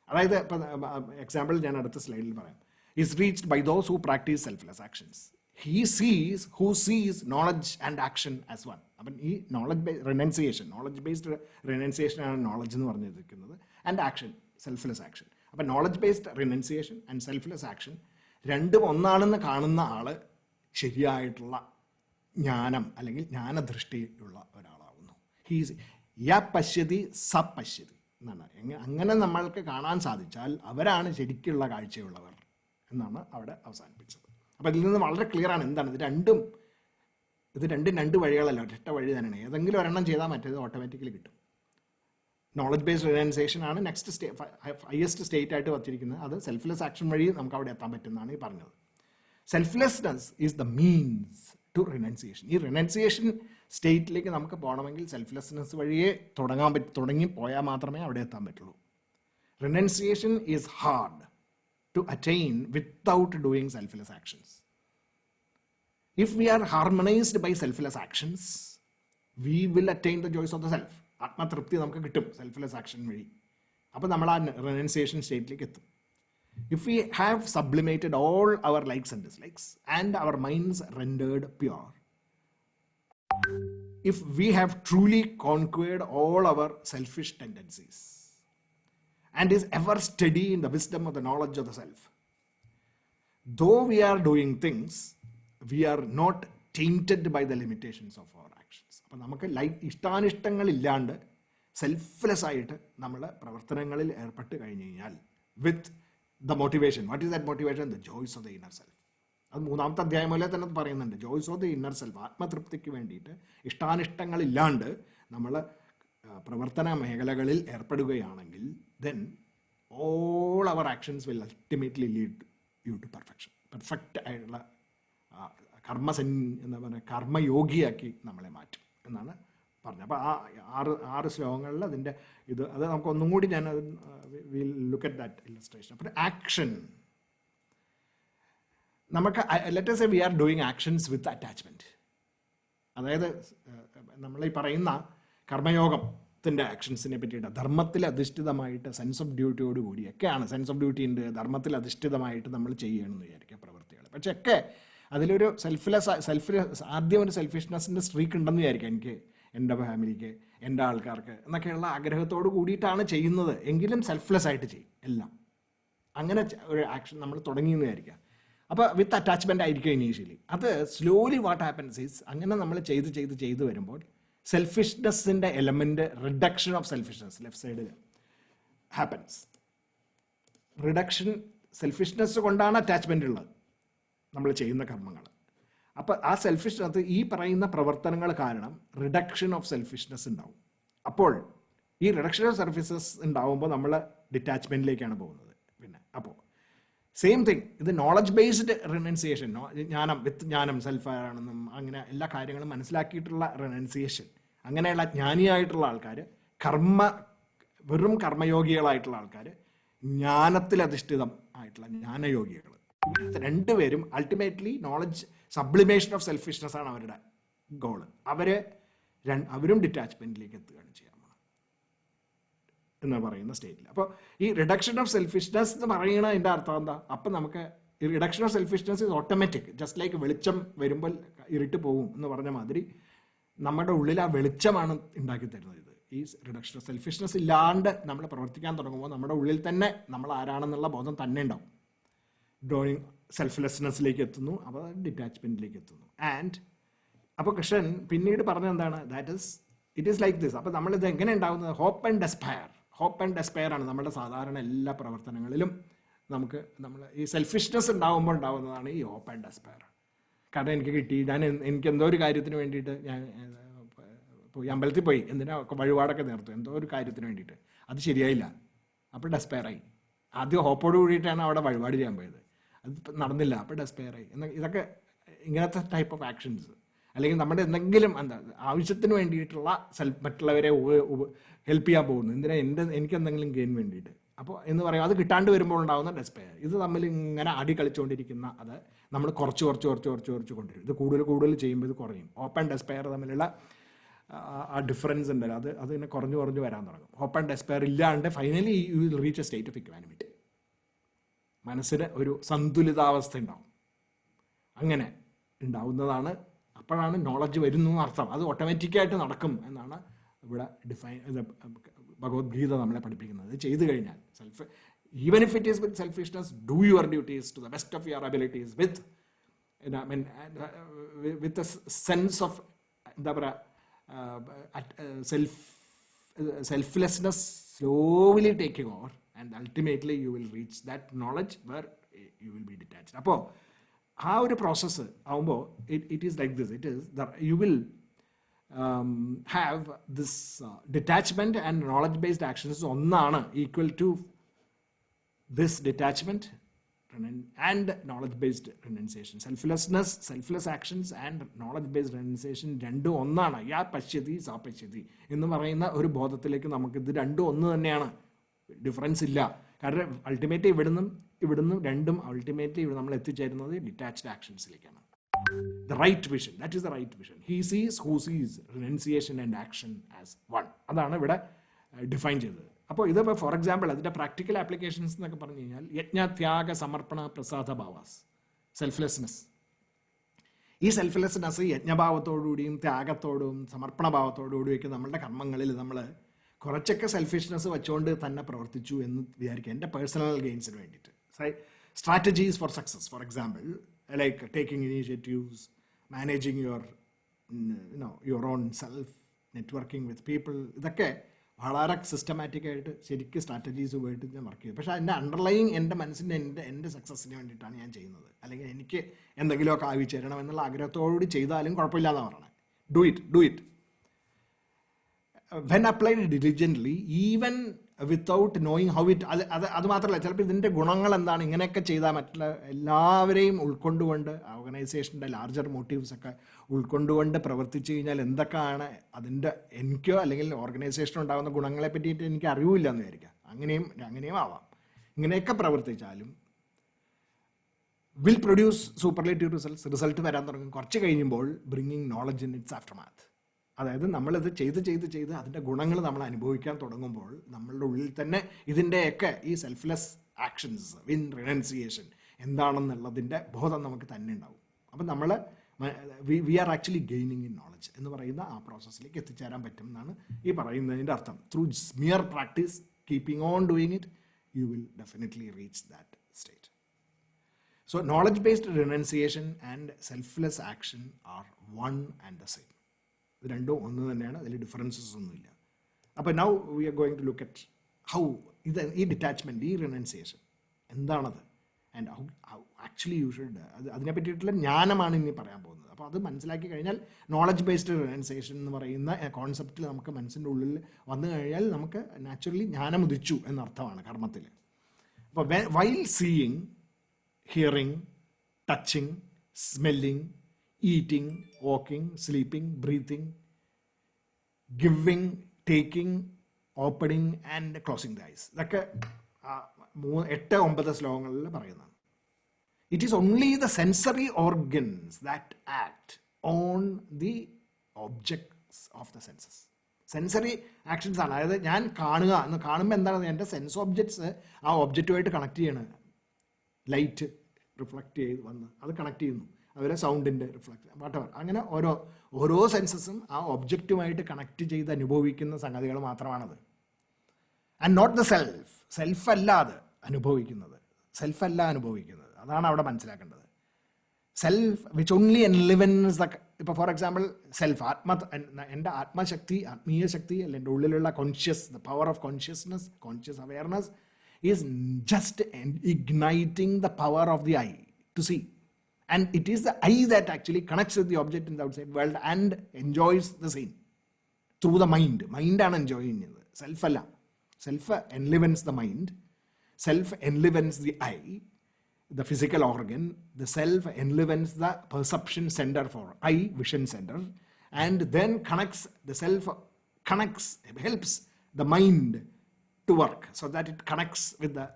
അതായത് ഇപ്പം എക്സാമ്പിൾ ഞാൻ അടുത്ത സ്ലൈഡിൽ പറയാം. Is reached by those who practise selfless actions. He sees who sees knowledge and action as one. അപ്പം ഈ നോളജ് ബേസ്ഡ് റിനൗൺസിയേഷൻ ആണ് നോളജ് എന്ന് പറഞ്ഞിരിക്കുന്നത്, ആൻഡ് ആക്ഷൻ സെൽഫ്ലെസ് ആക്ഷൻ. അപ്പം knowledge based renunciation and selfless action രണ്ടും ഒന്നാണെന്ന് കാണുന്ന ആൾ ശരിയായിട്ടുള്ള ജ്ഞാനം അല്ലെങ്കിൽ ജ്ഞാനദൃഷ്ടിയുള്ള ഒരാളാവുന്നു. യ പശ്യതി സ പശ്യതി. എന്നാണ്. അങ്ങനെ നമ്മൾക്ക് കാണാൻ സാധിച്ചാൽ അവരാണ് ശരിക്കുള്ള കാഴ്ചയുള്ളവർ എന്നാണ് അവിടെ അവസാനിപ്പിച്ചത്. അപ്പോൾ ഇതിൽ നിന്ന് വളരെ ക്ലിയറാണ് എന്താണ് ഇത് രണ്ടും രണ്ട് വഴികളല്ല, ഒറ്റ വഴി തന്നെയാണ്. ഏതെങ്കിലും ഒരെണ്ണം ചെയ്താൽ മറ്റേത് ഓട്ടോമാറ്റിക്കലി കിട്ടും. നോളജ് ബേസ്ഡ് റിയലൈസേഷൻ ആണ് നെക്സ്റ്റ് ഹയസ്റ്റ് സ്റ്റേറ്റ് ആയിട്ട് വച്ചിരിക്കുന്നത്. അത് സെൽഫ്ലെസ് ആക്ഷൻ വഴി നമുക്ക് അവിടെ എത്താൻ പറ്റുന്നതാണ് ഈ പറഞ്ഞത്. Selflessness is the means to renunciation. ഈ റിനൗൺസിയേഷൻ സ്റ്റേറ്റിലേക്ക് നമുക്ക് പോകണമെങ്കിൽ സെൽഫ്ലെസ്നെസ് വഴിയേ തുടങ്ങി പോയാൽ മാത്രമേ അവിടെ എത്താൻ പറ്റുള്ളൂ. Renunciation is hard to attain without doing selfless actions. If we are harmonized by selfless actions, we will attain the joys of the self. ആത്മതൃപ്തി നമുക്ക് കിട്ടും സെൽഫ്ലെസ് ആക്ഷൻ വഴി. അപ്പോൾ നമ്മൾ ആ റിനൗൺസിയേഷൻ സ്റ്റേറ്റിലേക്ക് എത്തും. If we have sublimated all our likes and dislikes and our minds rendered pure, if we have truly conquered all our selfish tendencies and is ever steady in the wisdom of the knowledge of the self, though we are doing things, we are not tainted by the limitations of our actions. അപ്പം നമുക്ക് ഇഷ്ടാനിഷ്ടങ്ങളില്ലാണ്ട് selfless ആയിട്ട് നമ്മൾ പ്രവർത്തനങ്ങളിൽ ഏർപ്പെട്ട് കഴിഞ്ഞ് കഴിഞ്ഞാൽ with the motivation. What is that motivation? The joys of the inner self. അത് 3ാമത്തെ അധ്യായം പോലെ തന്നെ പറയുന്നുണ്ട്. Joys of the inner self, ആത്മതൃപ്തിക്ക് വേണ്ടിയിട്ട് ഇഷ്ടാനിഷ്ടങ്ങളില്ലാണ്ട് നമ്മൾ പ്രവർത്തന മേഖലകളിൽ ഏർപ്പെടുകയാണെങ്കിൽ then all our actions will ultimately lead you to perfection. Perfect ആയിട്ടുള്ള എന്താ പറയുക, കർമ്മയോഗിയാക്കി നമ്മളെ മാറ്റും എന്നാണ് പറഞ്ഞത്. അപ്പോൾ ആ 6 ശ്ലോകങ്ങളിൽ അതിൻ്റെ അത് നമുക്ക് ഒന്നും കൂടി ഞാൻ will look at that illustration. അപ്പോൾ ആക്ഷൻ നമുക്ക് let us say we are doing actions with attachment. അതായത് നമ്മൾ ഈ പറയുന്ന കർമ്മയോഗത്തിൻ്റെ ആക്ഷൻസിനെ പറ്റിയിട്ട് ധർമ്മത്തിൽ അധിഷ്ഠിതമായിട്ട് സെൻസ് ഓഫ് ഡ്യൂട്ടിയോട് കൂടിയൊക്കെയാണ്. സെൻസ് ഓഫ് ഡ്യൂട്ടി ഉണ്ട്, ധർമ്മത്തിൽ അധിഷ്ഠിതമായിട്ട് നമ്മൾ ചെയ്യണമെന്ന് വിചാരിക്കുക പ്രവൃത്തികൾ. പക്ഷെ ഒക്കെ അതിലൊരു ആദ്യം ഒരു സെൽഫിഷ്നെസ്സിൻ്റെ സ്ട്രീക്ക് ഉണ്ടെന്ന് വിചാരിക്കാം. എനിക്ക് എൻ്റെ ഫാമിലിക്ക്, എൻ്റെ ആൾക്കാർക്ക് എന്നൊക്കെയുള്ള ആഗ്രഹത്തോട് കൂടിയിട്ടാണ് ചെയ്യുന്നത് എങ്കിലും സെൽഫ്ലെസ് ആയിട്ട് ചെയ്യും എല്ലാം. അങ്ങനെ ഒരു ആക്ഷൻ നമ്മൾ തുടങ്ങിയെന്ന് വിചാരിക്കാം. അപ്പോൾ വിത്ത് അറ്റാച്ച്മെൻ്റ് ആയിരിക്കും ഇനീഷ്യലി. അത് സ്ലോലി വാട്ട് ഹാപ്പൻസ് ഈസ് അങ്ങനെ നമ്മൾ ചെയ്ത് വരുമ്പോൾ സെൽഫിഷ്നെസ്സിൻ്റെ element reduction of selfishness left സൈഡിൽ ഹാപ്പൻസ്. റിഡക്ഷൻ സെൽഫിഷ്നെസ് കൊണ്ടാണ് അറ്റാച്ച്മെൻ്റ് ഉള്ളത് നമ്മൾ ചെയ്യുന്ന കർമ്മങ്ങൾ. അപ്പോൾ ആ സെൽഫിഷ്നെസ് ഈ പറയുന്ന പ്രവർത്തനങ്ങൾ കാരണം റിഡക്ഷൻ ഓഫ് സെൽഫിഷ്നെസ് ഉണ്ടാവും. അപ്പോൾ ഈ റിഡക്ഷൻ ഓഫ് സെൽഫിഷ്നെസ് ഉണ്ടാവുമ്പോൾ നമ്മൾ ഡിറ്റാച്ച്മെൻറ്റിലേക്കാണ് പോകുന്നത്. പിന്നെ അപ്പോൾ സെയിം തിങ് ഇത് നോളജ് ബേസ്ഡ് റിനൗൺസിയേഷൻ, ജ്ഞാനം സെൽഫാണെന്നും അങ്ങനെ എല്ലാ കാര്യങ്ങളും മനസ്സിലാക്കിയിട്ടുള്ള റിനൗൺസിയേഷൻ. അങ്ങനെയുള്ള ജ്ഞാനിയായിട്ടുള്ള ആൾക്കാർ, വെറും കർമ്മയോഗികളായിട്ടുള്ള ആൾക്കാർ, ജ്ഞാനത്തിലധിഷ്ഠിതം ആയിട്ടുള്ള ജ്ഞാനയോഗികൾ, രണ്ടുപേരും ultimately knowledge sublimation of selfishness ആണ് അവരുടെ ഗോള്. അവരും ഡിറ്റാച്ച്മെൻറ്റിലേക്ക് എത്തുകയാണ് ചെയ്യാൻ എന്ന് പറയുന്ന സ്റ്റേറ്റിൽ. അപ്പോൾ ഈ റിഡക്ഷൻ ഓഫ് സെൽഫിഷ്നെസ് എന്ന് പറയുന്ന അതിൻ്റെ അർത്ഥം എന്താ? അപ്പം നമുക്ക് ഈ reduction of selfishness is automatic. Just like വെളിച്ചം വരുമ്പോൾ ഇരുട്ട് പോകും എന്ന് പറഞ്ഞ മാതിരി നമ്മുടെ ഉള്ളിൽ ആ വെളിച്ചമാണ് ഉണ്ടാക്കി തരുന്നത്. ഇത് ഈ റിഡക്ഷൻ ഓഫ് സെൽഫിഷ്നെസ് ഇല്ലാണ്ട് നമ്മൾ പ്രവർത്തിക്കാൻ തുടങ്ങുമ്പോൾ നമ്മുടെ ഉള്ളിൽ തന്നെ നമ്മൾ ആരാണെന്നുള്ള ബോധം തന്നെ ഉണ്ടാവും. ഡ്രോയിങ് സെൽഫ്ലെസ്നെസ്സിലേക്ക് എത്തുന്നു, അപ്പോൾ ഡിറ്റാച്ച്മെൻറ്റിലേക്ക് എത്തുന്നു. ആൻഡ് അപ്പോൾ കൃഷ്ണൻ പിന്നീട് പറഞ്ഞത് എന്താണ്? It is like this. അപ്പോൾ നമ്മളിത് എങ്ങനെ ഉണ്ടാകുന്നത്? ഹോപ്പ് ആൻഡ് ഡെസ്പയർ ആണ് നമ്മുടെ സാധാരണ എല്ലാ പ്രവർത്തനങ്ങളിലും. നമ്മൾ ഈ സെൽഫിഷ്നെസ് ഉണ്ടാകുമ്പോൾ ഉണ്ടാകുന്നതാണ് ഈ ഹോപ്പ് ആൻഡ് ഡെസ്പയർ. കാരണം എനിക്ക് കിട്ടി, എനിക്ക് എന്തോ ഒരു കാര്യത്തിന് വേണ്ടിയിട്ട് ഞാൻ പോയി അമ്പലത്തിൽ പോയി, എന്തിനാ വഴിപാടൊക്കെ നേർത്തു, എന്തോ ഒരു കാര്യത്തിന് വേണ്ടിയിട്ട്, അത് ശരിയായില്ല, അപ്പോൾ ഡെസ്പയറായി. ആദ്യം ഹോപ്പോട് കൂടിയിട്ടാണ് അവിടെ വഴിപാട് ചെയ്യാൻ പോയത്, അത് നടന്നില്ല, അപ്പോൾ ഡെസ്പയറായി. ഇതൊക്കെ ഇങ്ങനത്തെ ടൈപ്പ് ഓഫ് ആക്ഷൻസ്. അല്ലെങ്കിൽ നമ്മുടെ എന്തെങ്കിലും ആവശ്യത്തിന് വേണ്ടിയിട്ടുള്ള മറ്റുള്ളവരെ ഹെൽപ്പ് ചെയ്യാൻ പോകുന്നു, എനിക്ക് എന്തെങ്കിലും ഗെയിൻ വേണ്ടിയിട്ട്. അപ്പോൾ എന്ന് പറയും, അത് കിട്ടാണ്ട് വരുമ്പോൾ ഉണ്ടാകുന്ന ഡെസ്പയർ. ഇത് തമ്മിൽ ഇങ്ങനെ അടി കളിച്ചുകൊണ്ടിരിക്കുന്ന, അത് നമ്മൾ കുറച്ച് കൊണ്ടുവരും. ഇത് കൂടുതൽ ചെയ്യുമ്പോൾ ഇത് കുറയും. ഹോപ്പ് ആൻഡ് ഡെസ്പയർ തമ്മിലുള്ള ആ ഡിഫറൻസ് ഉണ്ടല്ലോ, അത് ഇങ്ങനെ കുറഞ്ഞു വരാൻ തുടങ്ങും. ഹോപ്പ് ആൻഡ് ഡെസ്പയർ ഇല്ലാണ്ട് finally you will reach A state of equanimity. മനസ്സിന് ഒരു സന്തുലിതാവസ്ഥ ഉണ്ടാവും. അങ്ങനെ ഉണ്ടാവുന്നതാണ്, അപ്പോഴാണ് നോളജ് വരുന്നു അർത്ഥം. അത് ഓട്ടോമാറ്റിക്കായിട്ട് നടക്കും എന്നാണ് ഇവിടെ ഭഗവത്ഗീത നമ്മളെ പഠിപ്പിക്കുന്നത്. ചെയ്തു കഴിഞ്ഞാൽ even if it is with selfishness, do your duties to the best of your abilities with a sense of എന്താ പറയുക, selflessness slowly taking over, and ultimately you will reach that knowledge where you will be detached. അപ്പോൾ ആ ഒരു process ആകുമ്പോൾ it is like this. It is that you will have this detachment and knowledge-based actions ഒന്നാണ് equal to this detachment and knowledge-based renunciation. Selflessness, selfless actions and knowledge-based renunciation രണ്ടും ഒന്നാണ്. യാ പശ്യതി സാ പശ്യതി എന്ന് പറയുന്ന ഒരു ബോധത്തിലേക്ക് നമുക്ക് ഇത് രണ്ടും ഒന്ന് തന്നെയാണ്, ഡിഫറൻസ് ഇല്ല. കാരണം അൾട്ടിമേറ്റ്ലി ഇവിടുന്ന് രണ്ടും അൾട്ടിമേറ്റ്ലി ഇവിടെ നമ്മൾ എത്തിച്ചേരുന്നത് detached ആക്ഷൻസിലേക്കാണ്. The right vision, that is the right vision. He sees who sees renunciation and action as one. അതാണ് ഇവിടെ ഡിഫൈൻ ചെയ്തത്. അപ്പോൾ ഇതിപ്പോൾ ഫോർ എക്സാമ്പിൾ അതിൻ്റെ പ്രാക്ടിക്കൽ ആപ്ലിക്കേഷൻസ് എന്നൊക്കെ പറഞ്ഞു കഴിഞ്ഞാൽ യജ്ഞ ത്യാഗ സമർപ്പണ പ്രസാദ ഭാവാസ്, സെൽഫ്ലെസ്നെസ്. ഈ സെൽഫ്ലെസ്നെസ് യജ്ഞഭാവത്തോടുകൂടിയും ത്യാഗത്തോടും സമർപ്പണഭാവത്തോടുകൂടിയൊക്കെ നമ്മളുടെ കർമ്മങ്ങളിൽ നമ്മൾ കുറച്ചൊക്കെ സെൽഫിഷ്നെസ് വെച്ചുകൊണ്ട് തന്നെ പ്രവർത്തിച്ചു എന്ന് വിചാരിക്കുക, എൻ്റെ പേഴ്സണൽ ഗെയിൻസിന് വേണ്ടിയിട്ട്. Strategies for success, for example like taking initiatives, managing your own self, networking with people, ഇതൊക്കെ വളരെ സിസ്റ്റമാറ്റിക് ആയിട്ട് ശരിക്കും സ്ട്രാറ്റജീസ് ഉപയോഗിച്ച് ഞാൻ വർക്ക് ചെയ്തു. പക്ഷേ അതിൻ്റെ അണ്ടർലൈങ് എൻ്റെ മനസ്സിൻ്റെ എൻ്റെ സക്സസ്സിന് വേണ്ടിയിട്ടാണ് ഞാൻ ചെയ്യുന്നത്, അല്ലെങ്കിൽ എനിക്ക് എന്തെങ്കിലുമൊക്കെ ആയി ചേരണം എന്നുള്ള ആഗ്രഹത്തോടുകൂടി ചെയ്താലും കുഴപ്പമില്ല എന്നാണ് പറയുന്നത്. Do it when applied diligently, even without knowing how it, അത് മാത്രമല്ല, ചിലപ്പോൾ ഇതിൻ്റെ ഗുണങ്ങൾ എന്താണ്, ഇങ്ങനെയൊക്കെ ചെയ്താൽ മറ്റുള്ള എല്ലാവരെയും ഉൾക്കൊണ്ടുകൊണ്ട് ഓർഗനൈസേഷൻ്റെ ലാർജർ മോട്ടീവ്സ് ഒക്കെ ഉൾക്കൊണ്ടുകൊണ്ട് പ്രവർത്തിച്ചു കഴിഞ്ഞാൽ എന്തൊക്കെയാണ് അതിൻ്റെ എനിക്കോ അല്ലെങ്കിൽ ഓർഗനൈസേഷനോ ഉണ്ടാകുന്ന ഗുണങ്ങളെ പറ്റിയിട്ട് എനിക്ക് അറിവില്ല എന്ന് വിചാരിക്കാം. അങ്ങനെയും ആവാം. ഇങ്ങനെയൊക്കെ പ്രവർത്തിച്ചാലും വിൽ പ്രൊഡ്യൂസ് സൂപ്പർലേറ്റീവ് റിസൾട്ട് വരാൻ തുടങ്ങും കുറച്ച് കഴിയുമ്പോൾ, ബ്രിങ്ങിങ് നോളജ് ഇൻ ഇറ്റ്സ് ആഫ്റ്റർമാത്ത്. അതായത് നമ്മളിത് ചെയ്ത് അതിൻ്റെ ഗുണങ്ങൾ നമ്മൾ അനുഭവിക്കാൻ തുടങ്ങുമ്പോൾ നമ്മളുടെ ഉള്ളിൽ തന്നെ ഇതിൻ്റെയൊക്കെ ഈ സെൽഫ്ലെസ് ആക്ഷൻസ് വിൻ റിനൻസിയേഷൻ എന്താണെന്നുള്ളതിൻ്റെ ബോധം നമുക്ക് തന്നെ ഉണ്ടാവും. അപ്പം നമ്മൾ we are actually gaining in knowledge എന്ന് പറയുന്ന ആ പ്രോസസ്സിലേക്ക് എത്തിച്ചേരാൻ പറ്റും എന്നാണ് ഈ പറയുന്നതിൻ്റെ അർത്ഥം. Through mere practice, keeping on doing it, you will definitely reach that state. So knowledge based renunciation and selfless action are one and the same. ഇത് രണ്ടും ഒന്ന് തന്നെയാണ്, അതിൽ ഡിഫറൻസസ് ഒന്നുമില്ല. അപ്പോൾ now we are going to look at how ഈ detachment, ഈ renunciation എന്താണത്, and how actually you should, അതിനെ പറ്റിയിട്ടുള്ള ജ്ഞാനമാണ് ഇനി പറയാൻ പോകുന്നത്. അപ്പോൾ അത് മനസ്സിലാക്കി കഴിഞ്ഞാൽ നോളജ് ബേസ്ഡ് റിനൻസിയേഷൻ എന്ന് പറയുന്ന കോൺസെപ്റ്റിൽ നമുക്ക് മനസ്സിൻ്റെ ഉള്ളിൽ വന്നു കഴിഞ്ഞാൽ നമുക്ക് നാച്ചുറലി ജ്ഞാനം ഉദിച്ചു എന്നർത്ഥമാണ് കർമ്മത്തിൽ. അപ്പോൾ while seeing, hearing, touching, smelling, eating, walking, sleeping, breathing, giving, taking, opening and closing the eyes. ഇതൊക്കെ 8-9 ശ്ലോകങ്ങളിൽ പറയുന്നതാണ്. It is only the sensory organs that act on the objects of the senses. Sensory actions ആണ്. അതായത് ഞാൻ കാണുമ്പോൾ എന്താണ്, എൻ്റെ sense objects ആ ഒബ്ജക്റ്റുമായിട്ട് connect ചെയ്യണം. ലൈറ്റ് റിഫ്ലക്റ്റ് ചെയ്ത് വന്ന് അത് കണക്ട് ചെയ്യുന്നു, അതുപോലെ സൗണ്ടിൻ്റെ റിഫ്ലക്ഷൻ, വാട്ടവർ, അങ്ങനെ ഓരോ സെൻസസും ആ ഒബ്ജക്റ്റുമായിട്ട് കണക്ട് ചെയ്ത് അനുഭവിക്കുന്ന സംഗതികൾ മാത്രമാണത്. ആൻഡ് നോട്ട് ദ സെൽഫല്ല അത് അനുഭവിക്കുന്നത്, അതാണ് അവിടെ മനസ്സിലാക്കേണ്ടത്. Self which only enlivens the, ഇപ്പോൾ ഫോർ എക്സാമ്പിൾ സെൽഫ്, എൻ്റെ ആത്മശക്തി, ആത്മീയ ശക്തി, അല്ല എൻ്റെ ഉള്ളിലുള്ള the power of consciousness, conscious awareness is just igniting the power of the eye to see. And it is the eye that actually connects with the object in the outside world and enjoys the scene through the mind. Mind ആണ് enjoy ചെയ്യുന്നത്, self അല്ല. Self enlivens the mind, self enlivens the eye, the physical organ, the self enlivens the perception center for eye, vision center, and then helps the mind to work so that it connects with the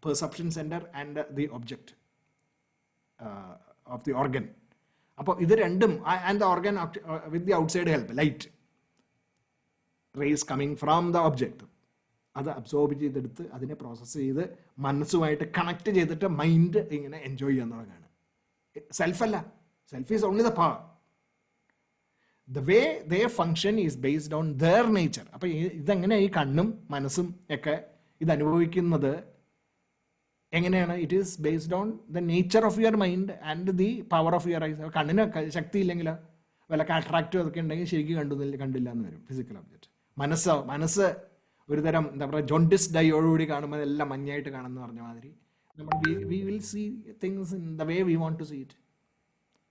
perception center and the object of the organ. അപ്പോൾ ഇത് രണ്ടും, and the organ with the outside help, light rays coming from the object, അത് absorb ചെയ്തെടുത്ത് അതിനെ process ചെയ്ത് മനസ്സുമായിട്ട് connect ചെയ്തിട്ട് mind ഇങ്ങനെ എൻജോയ് ചെയ്യാൻ തുടങ്ങുകയാണ്. സെൽഫല്ല, self is only the power. The way they function is based on their nature. അപ്പോൾ ഇതെങ്ങനെ ഈ കണ്ണും മനസ്സും ഒക്കെ ഇത് അനുഭവിക്കുന്നത് എങ്ങനെയാണ്? It is based on the nature of your mind and the power of your eyes. കണ്ണിന് ശക്തി ഇല്ലെങ്കിൽ വല്ല കാട്രാക്റ്റും അതൊക്കെ ഉണ്ടെങ്കിൽ ശരിക്കും കണ്ടില്ല എന്ന് വരും ഫിസിക്കൽ ഒബ്ജക്റ്റ്. മനസ്സ് ഒരുതരം എന്താ പറയുക ജോണ്ടിസ് ഡൈയോടുകൂടി കാണുമ്പോൾ എല്ലാം മഞ്ഞായിട്ട് കാണുമെന്ന് പറഞ്ഞ മാതിരി നമ്മൾ we will see things in the way we want to see it.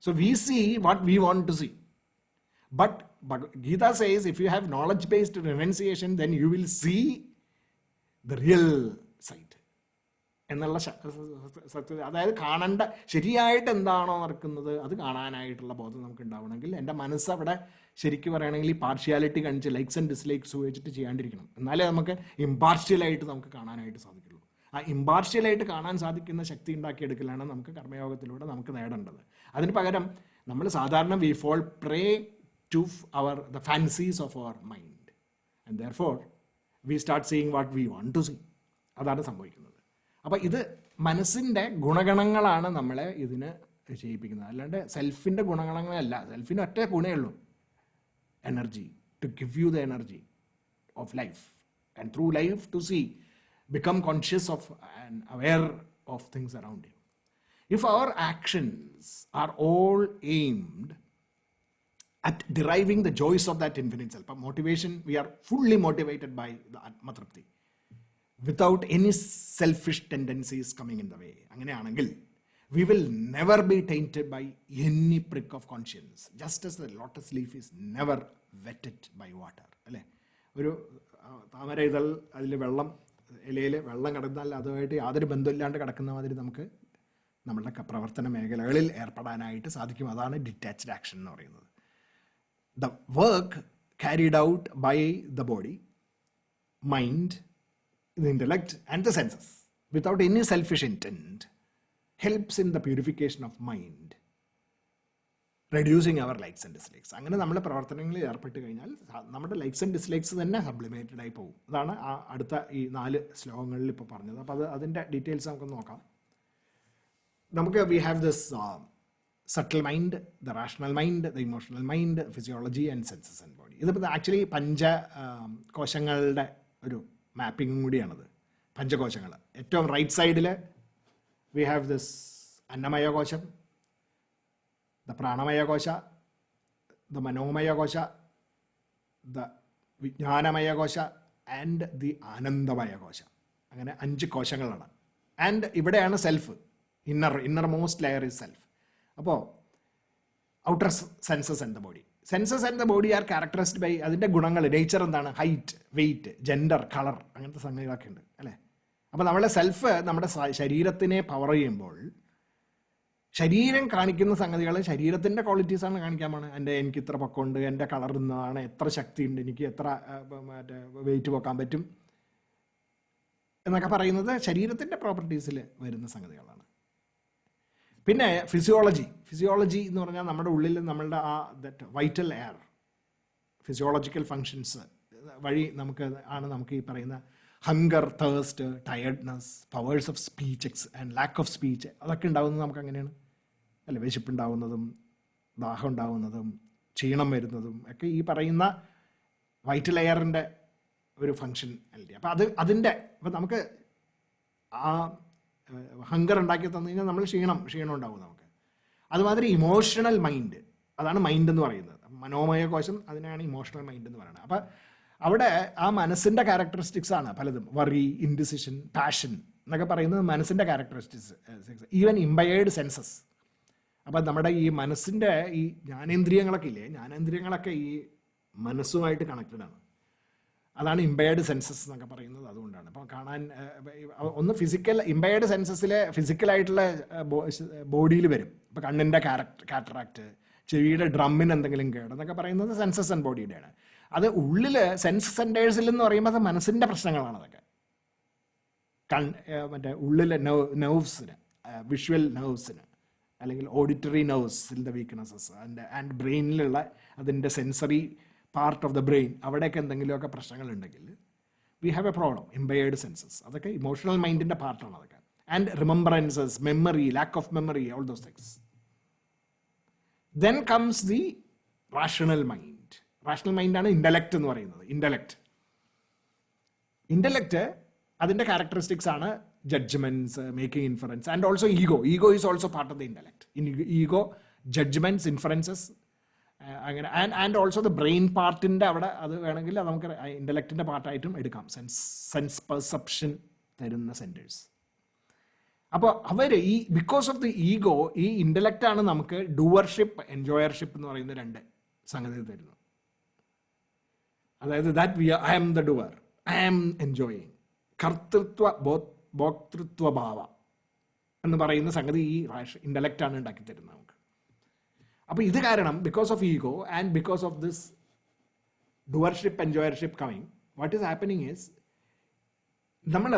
So we see what we want to see. But Gita says if you have knowledge-based renunciation, then you will see the real sight. എന്നുള്ള സത്യത, അതായത് കാണേണ്ട ശരിയായിട്ട് എന്താണോ നടക്കുന്നത് അത് കാണാനായിട്ടുള്ള ബോധം നമുക്ക് ഉണ്ടാവണമെങ്കിൽ എൻ്റെ മനസ്സ് അവിടെ ശരിക്കും പറയുകയാണെങ്കിൽ ഈ പാർഷ്യാലിറ്റി കാണിച്ച് ലൈക്സ് ആൻഡ് ഡിസ്ലൈക്സ് ഉപയോഗിച്ചിട്ട് ചെയ്യാണ്ടിരിക്കണം. എന്നാലേ നമുക്ക് ഇമ്പാർഷ്യലായിട്ട് നമുക്ക് കാണാനായിട്ട് സാധിക്കുള്ളൂ. ആ ഇമ്പാർഷ്യലായിട്ട് കാണാൻ സാധിക്കുന്ന ശക്തി ഉണ്ടാക്കിയെടുക്കലാണ് നമുക്ക് കർമ്മയോഗത്തിലൂടെ നമുക്ക് നേടേണ്ടത്. അതിന് പകരം നമ്മൾ സാധാരണ we fall prey to the fancies of our mind, and therefore we start seeing what we want to see. അതാണ് സംഭവിക്കുന്നത്. അപ്പോൾ ഇത് മനസ്സിൻ്റെ ഗുണഗണങ്ങളാണ് നമ്മളെ ഇതിന് ചെയ്യിപ്പിക്കുന്നത്, അല്ലാണ്ട് സെൽഫിൻ്റെ ഗുണഗണങ്ങളല്ല. സെൽഫിന് ഒറ്റ ഗുണമേ ഉള്ളൂ, energy, to give you the energy of life and through life to see, become conscious of and aware of things around you. If our actions are all aimed at deriving the joys of that infinite self, motivation, we are fully motivated by the Atmatrapti without any selfish tendencies coming in the way. അങ്ങനെയാണെങ്കിൽ we will never be tainted by any prick of conscience, just as the lotus leaf is never wetted by water. അല്ലേ, ഒരു താമര ഇതൾ അതിൽ വെള്ളം, ഇലയിൽ വെള്ളം കിടന്നാൽ അതുമായിട്ട് യാതൊരു ബന്ധമില്ലാണ്ട് കിടക്കുന്ന മാതിരി നമുക്ക് നമ്മളുടെ പ്രവർത്തന മേഖലകളിൽ ഏർപ്പെടാനായിട്ട് സാധിക്കും. അതാണ് ഡിറ്റാച്ച്ഡ് ആക്ഷൻ എന്ന് പറയുന്നത്. The work carried out by the body, mind, the intellect and the senses without any selfish intent helps in the purification of mind, reducing our likes and dislikes. അങ്ങനെ നമ്മുടെ പ്രവർത്തനങ്ങളിൽ ഏർപ്പെട്ട് കഴിഞ്ഞാൽ നമ്മുടെ ലൈക്സ് ആൻഡ് ഡിസ്ലൈക്സ് തന്നെ സബ്ലിമേറ്റഡ് ആയി പോകും. അതാണ് ആ അടുത്ത ഈ 4 ശ്ലോകങ്ങളിൽ ഇപ്പോൾ പറഞ്ഞത്. അപ്പോൾ അതിൻ്റെ ഡീറ്റെയിൽസ് നമുക്ക് നോക്കാം. നമുക്ക് we have this subtle mind, the rational mind, the emotional mind, physiology and senses and body. ഇതിപ്പോൾ ആക്ച്വലി കോശങ്ങളുടെ ഒരു മാപ്പിങ്ങും കൂടിയാണത്. പഞ്ചകോശങ്ങൾ ഏറ്റവും റൈറ്റ് സൈഡിൽ വി ഹാവ് ദിസ് അന്നമയ കോശം, ദ പ്രാണമയ കോശ, ദ മനോമയ കോശ, ദ വിജ്ഞാനമയ കോശ ആൻഡ് ദി ആനന്ദമയ കോശ. അങ്ങനെ 5 കോശങ്ങളാണ്. ആൻഡ് ഇവിടെയാണ് self, inner most layer is self. അപ്പോൾ outer senses and the body, senses and the body are characterised by, അതിൻ്റെ ഗുണങ്ങൾ, നേച്ചർ എന്താണ്, ഹൈറ്റ്, വെയിറ്റ്, ജെൻഡർ, കളർ, അങ്ങനത്തെ സംഗതികളൊക്കെ ഉണ്ട് അല്ലേ. അപ്പോൾ നമ്മളെ സെൽഫ് നമ്മുടെ ശരീരത്തിനെ പവർ ചെയ്യുമ്പോൾ ശരീരം കാണിക്കുന്ന സംഗതികൾ ശരീരത്തിൻ്റെ ക്വാളിറ്റീസാണ് കാണിക്കാൻ പോണത്. എനിക്ക് ഇത്ര പൊക്കമുണ്ട്, എൻ്റെ കളർ ഇന്നതാണ്, എത്ര ശക്തിയുണ്ട്, എനിക്ക് എത്ര വെയിറ്റ് പോക്കാൻ പറ്റും എന്നൊക്കെ പറയുന്നത് ശരീരത്തിൻ്റെ പ്രോപ്പർട്ടീസിൽ വരുന്ന സംഗതികളാണ്. പിന്നെ ഫിസിയോളജി എന്ന് പറഞ്ഞാൽ നമ്മുടെ ഉള്ളിൽ നമ്മളുടെ ആ that vital air, physiological functions വഴി നമുക്ക് ഈ പറയുന്ന hunger, thirst, tiredness, powers of speech and lack of speech അതൊക്കെ ഉണ്ടാകുന്നത് നമുക്ക് അങ്ങനെയാണ് അല്ലേ. വിശപ്പുണ്ടാവുന്നതും ദാഹം ഉണ്ടാവുന്നതും ക്ഷീണം വരുന്നതും ഒക്കെ ഈ പറയുന്ന വൈറ്റൽ എയറിൻ്റെ ഒരു ഫങ്ഷൻ അല്ലേ. അപ്പോൾ അപ്പോൾ നമുക്ക് ആ ഹങ്കർ ഉണ്ടാക്കി തന്നു കഴിഞ്ഞാൽ നമ്മൾ ക്ഷീണം ഉണ്ടാവും നമുക്ക്. അതുമാതിരി ഇമോഷണൽ മൈൻഡ്, അതാണ് മൈൻഡ് എന്ന് പറയുന്നത്. മനോമയ കോശം, അതിനാണ് ഇമോഷണൽ മൈൻഡ് എന്ന് പറയുന്നത്. അപ്പം അവിടെ ആ മനസ്സിൻ്റെ ക്യാരക്ടറിസ്റ്റിക്സ് ആണ് പലതും. വറി, ഇൻഡിസിഷൻ, പാഷൻ എന്നൊക്കെ പറയുന്നത് മനസ്സിൻ്റെ ക്യാരക്ടറിസ്റ്റിക്സ്. Even ഇമ്പയേർഡ് census. അപ്പം നമ്മുടെ ഈ മനസ്സിൻ്റെ ഈ ജ്ഞാനേന്ദ്രിയങ്ങളൊക്കെ ഈ മനസ്സുമായിട്ട് കണക്റ്റഡ് ആണ്. അതാണ് ഇമ്പയർഡ് സെൻസസ് എന്നൊക്കെ പറയുന്നത്. അതുകൊണ്ടാണ് അപ്പോൾ കാണാൻ ഒന്ന് ഇമ്പയർഡ് സെൻസസിലെ ഫിസിക്കലായിട്ടുള്ള ബോഡിയിൽ വരും. ഇപ്പോൾ കണ്ണിൻ്റെ കാറ്ററാക്ട്, ചെവിയുടെ ഡ്രമ്മിന് എന്തെങ്കിലും കേട് എന്നൊക്കെ പറയുന്നത് സെൻസസ് ആൻഡ് ബോഡിയുടെയാണ്. അത് ഉള്ളിൽ സെൻസ് സെൻറ്റേഴ്സിൽ എന്ന് പറയുമ്പോൾ അത് മനസ്സിൻ്റെ പ്രശ്നങ്ങളാണ്. അതൊക്കെ മറ്റേ ഉള്ളിലെ നെർവ്സിന്, വിഷ്വൽ നെർവ്സിന് അല്ലെങ്കിൽ ഓഡിറ്ററി നെർവ്സിൻ്റെ വീക്ക്നെസ്സസ് ആൻഡ് ബ്രെയിനിലുള്ള അതിൻ്റെ sensory part of the brain, അവിടെയൊക്കെ എന്തെങ്കിലുമൊക്കെ പ്രശ്നങ്ങളുണ്ടെങ്കിൽ we have a problem. Impaired senses അതൊക്കെ ഇമോഷണൽ മൈൻഡിൻ്റെ പാർട്ടാണ് അതൊക്കെ. And remembrances, memory, lack of memory, all those things. Then comes the rational mind. Rational മൈൻഡാണ് ഇൻ്റലക്റ്റ് എന്ന് പറയുന്നത്. ഇൻ്റലക്റ്റ് അതിൻ്റെ ക്യാരക്ടറിസ്റ്റിക്സ് ആണ് judgements, making inference and also ego. Ego is also part of the intellect. Ego, judgements, inferences അങ്ങനെ and also the brain പാർട്ടിൻ്റെ അവിടെ അത് വേണമെങ്കിൽ നമുക്ക് ഇൻ്റലക്റ്റിൻ്റെ പാർട്ടായിട്ടും എടുക്കാം. സെൻസ് പെർസെപ്ഷൻ തരുന്ന സെൻറ്റേഴ്സ്. അപ്പോൾ അവർ ഈ ബിക്കോസ് ഓഫ് ദി ഈഗോ, ഈ ഇൻ്റലക്റ്റാണ് നമുക്ക് ഡുവർഷിപ്പ്, എൻജോയർഷിപ്പ് എന്ന് പറയുന്ന രണ്ട് സംഗതി തരുന്നു. അതായത് I am the doer, I am enjoying, കർത്തൃത്വ ഭോക്തൃത്വഭാവ എന്ന് പറയുന്ന സംഗതി ഈ ഇൻ്റലക്റ്റാണ് ഉണ്ടാക്കി തരുന്നത് നമുക്ക്. അപ്പോൾ ഇത് കാരണം because of ego and because of this doership, enjoyership coming, what is happening is നമ്മൾ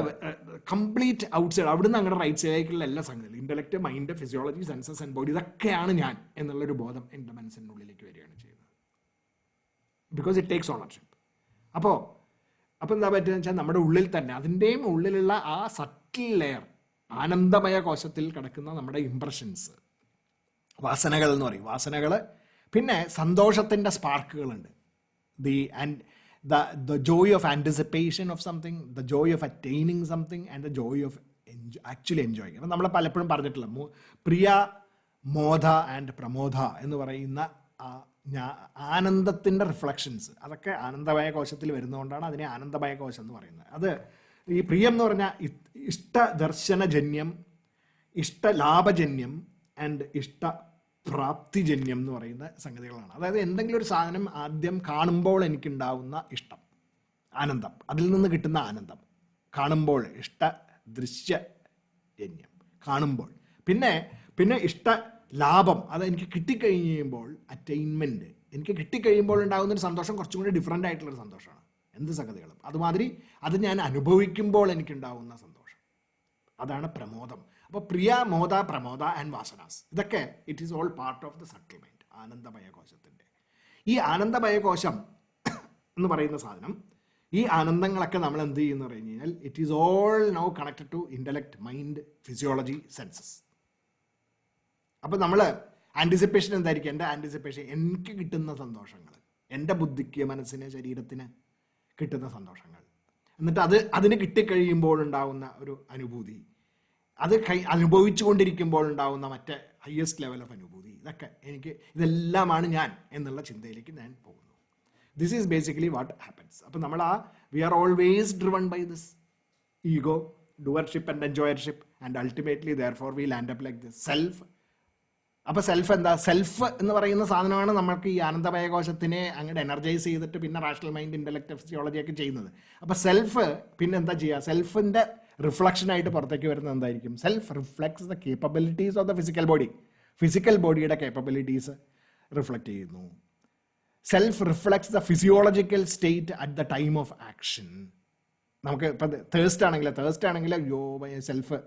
കംപ്ലീറ്റ് ഔട്ട് സൈഡ്, അവിടുന്ന് അങ്ങനെ റൈറ്റ് സൈഡിലേക്കുള്ള എല്ലാ സംഗതികളും, intellect, mind, physiology, senses and body, ഇതൊക്കെയാണ് ഞാൻ എന്നുള്ളൊരു ബോധം എൻ്റെ മനസ്സിൻ്റെ ഉള്ളിലേക്ക് വരികയാണ് ചെയ്യുന്നത്. Because it takes ownership. അപ്പോൾ എന്താ പറ്റുക വെച്ചാൽ നമ്മുടെ ഉള്ളിൽ തന്നെ അതിൻ്റെയും ഉള്ളിലുള്ള ആ സട്ടിൽ ലെയർ, ആനന്ദമയ കോശത്തിൽ കിടക്കുന്ന നമ്മുടെ ഇംപ്രഷൻസ്, വാസനകൾ എന്ന് പറയും, വാസനകൾ, പിന്നെ സന്തോഷത്തിൻ്റെ സ്പാർക്കുകളുണ്ട്. the joy of anticipation of something, the joy of attaining something, and the joy of actually enjoying. അപ്പം നമ്മൾ പലപ്പോഴും പറഞ്ഞിട്ടില്ല, പ്രിയ, മോധ ആൻഡ് പ്രമോദ എന്ന് പറയുന്ന ആനന്ദത്തിൻ്റെ റിഫ്ലക്ഷൻസ്, അതൊക്കെ ആനന്ദമയ കോശത്തിൽ വരുന്നതുകൊണ്ടാണ് അതിനെ ആനന്ദമയ കോശം എന്ന് പറയുന്നത്. അത് ഈ പ്രിയം എന്ന് പറഞ്ഞാൽ ഇഷ്ടദർശനജന്യം, ഇഷ്ടലാഭജന്യം ആൻഡ് പ്രാപ്തിജന്യം എന്ന് പറയുന്ന സംഗതികളാണ്. അതായത് എന്തെങ്കിലും ഒരു സാധനം ആദ്യം കാണുമ്പോൾ എനിക്കുണ്ടാവുന്ന ഇഷ്ടം, ആനന്ദം, അതിൽ നിന്ന് കിട്ടുന്ന ആനന്ദം, കാണുമ്പോൾ ദൃശ്യജന്യം, കാണുമ്പോൾ, പിന്നെ ഇഷ്ട ലാഭം, അത് എനിക്ക് കിട്ടിക്കഴിയുമ്പോൾ അറ്റൈൻമെൻറ്റ്, എനിക്ക് കിട്ടിക്കഴിയുമ്പോൾ ഉണ്ടാകുന്നൊരു സന്തോഷം കുറച്ചും കൂടി ഡിഫറെൻ്റ് ആയിട്ടുള്ളൊരു സന്തോഷമാണ്. എന്ത് സംഗതികളും അതുമാതിരി അത് ഞാൻ അനുഭവിക്കുമ്പോൾ എനിക്കുണ്ടാവുന്ന സന്തോഷം, അതാണ് പ്രമോദം. അപ്പോൾ പ്രിയ, മോദ, പ്രമോദ ആൻഡ് വാസനാസ്, ഇതൊക്കെ it is all part of the subtle mind, ആനന്ദമയ കോശത്തിൻ്റെ. ഈ ആനന്ദമയ കോശം എന്ന് പറയുന്ന സാധനം, ഈ ആനന്ദങ്ങളൊക്കെ നമ്മൾ എന്ത് ചെയ്യുമെന്ന് പറഞ്ഞു കഴിഞ്ഞാൽ it is all now connected to intellect, mind, physiology, senses. അപ്പോൾ നമ്മൾ ആൻറ്റിസിപ്പേഷൻ എന്തായിരിക്കും? എൻ്റെ ആൻറ്റിസിപ്പേഷൻ എനിക്ക് കിട്ടുന്ന സന്തോഷങ്ങൾ, എൻ്റെ ബുദ്ധിക്ക്, മനസ്സിന്, ശരീരത്തിന് കിട്ടുന്ന സന്തോഷങ്ങൾ, എന്നിട്ട് അതിന് കിട്ടിക്കഴിയുമ്പോൾ ഉണ്ടാകുന്ന ഒരു അനുഭൂതി, അത് അനുഭവിച്ചു കൊണ്ടിരിക്കുമ്പോൾ ഉണ്ടാകുന്ന മറ്റേ ഹയസ്റ്റ് ലെവൽ ഓഫ് അനുഭൂതി, ഇതെല്ലാമാണ് ഞാൻ എന്നുള്ള ചിന്തയിലേക്ക് ഞാൻ പോകുന്നു. This is basically what happens. അപ്പം നമ്മൾ we are always driven by this ego, doership and enjoyership, and ultimately therefore we land up like this self. അപ്പോൾ സെൽഫ് എന്താ? സെൽഫ് എന്ന് പറയുന്ന സാധനമാണ് നമ്മൾക്ക് ഈ ആനന്ദമയ കോശത്തിനെ അങ്ങോട്ട് എനർജൈസ് ചെയ്തിട്ട് പിന്നെ റാഷണൽ മൈൻഡ്, ഇൻ്റലക്ട്, ഫിസിയോളജിയൊക്കെ ചെയ്യുന്നത്. അപ്പോൾ സെൽഫ് പിന്നെ എന്താ ചെയ്യുക? സെൽഫിൻ്റെ റിഫ്ലക്ഷനായിട്ട് പുറത്തേക്ക് വരുന്നത് എന്തായിരിക്കും? Self reflects the capabilities of the physical body. Physical ബോഡിയുടെ കേപ്പബിലിറ്റീസ് റിഫ്ലക്റ്റ് ചെയ്യുന്നു. Self reflects the physiological state at the time of action. നമുക്ക് ഇപ്പം തേഴ്സ്റ്റ് ആണെങ്കിൽ അയ്യോ സെൽഫ്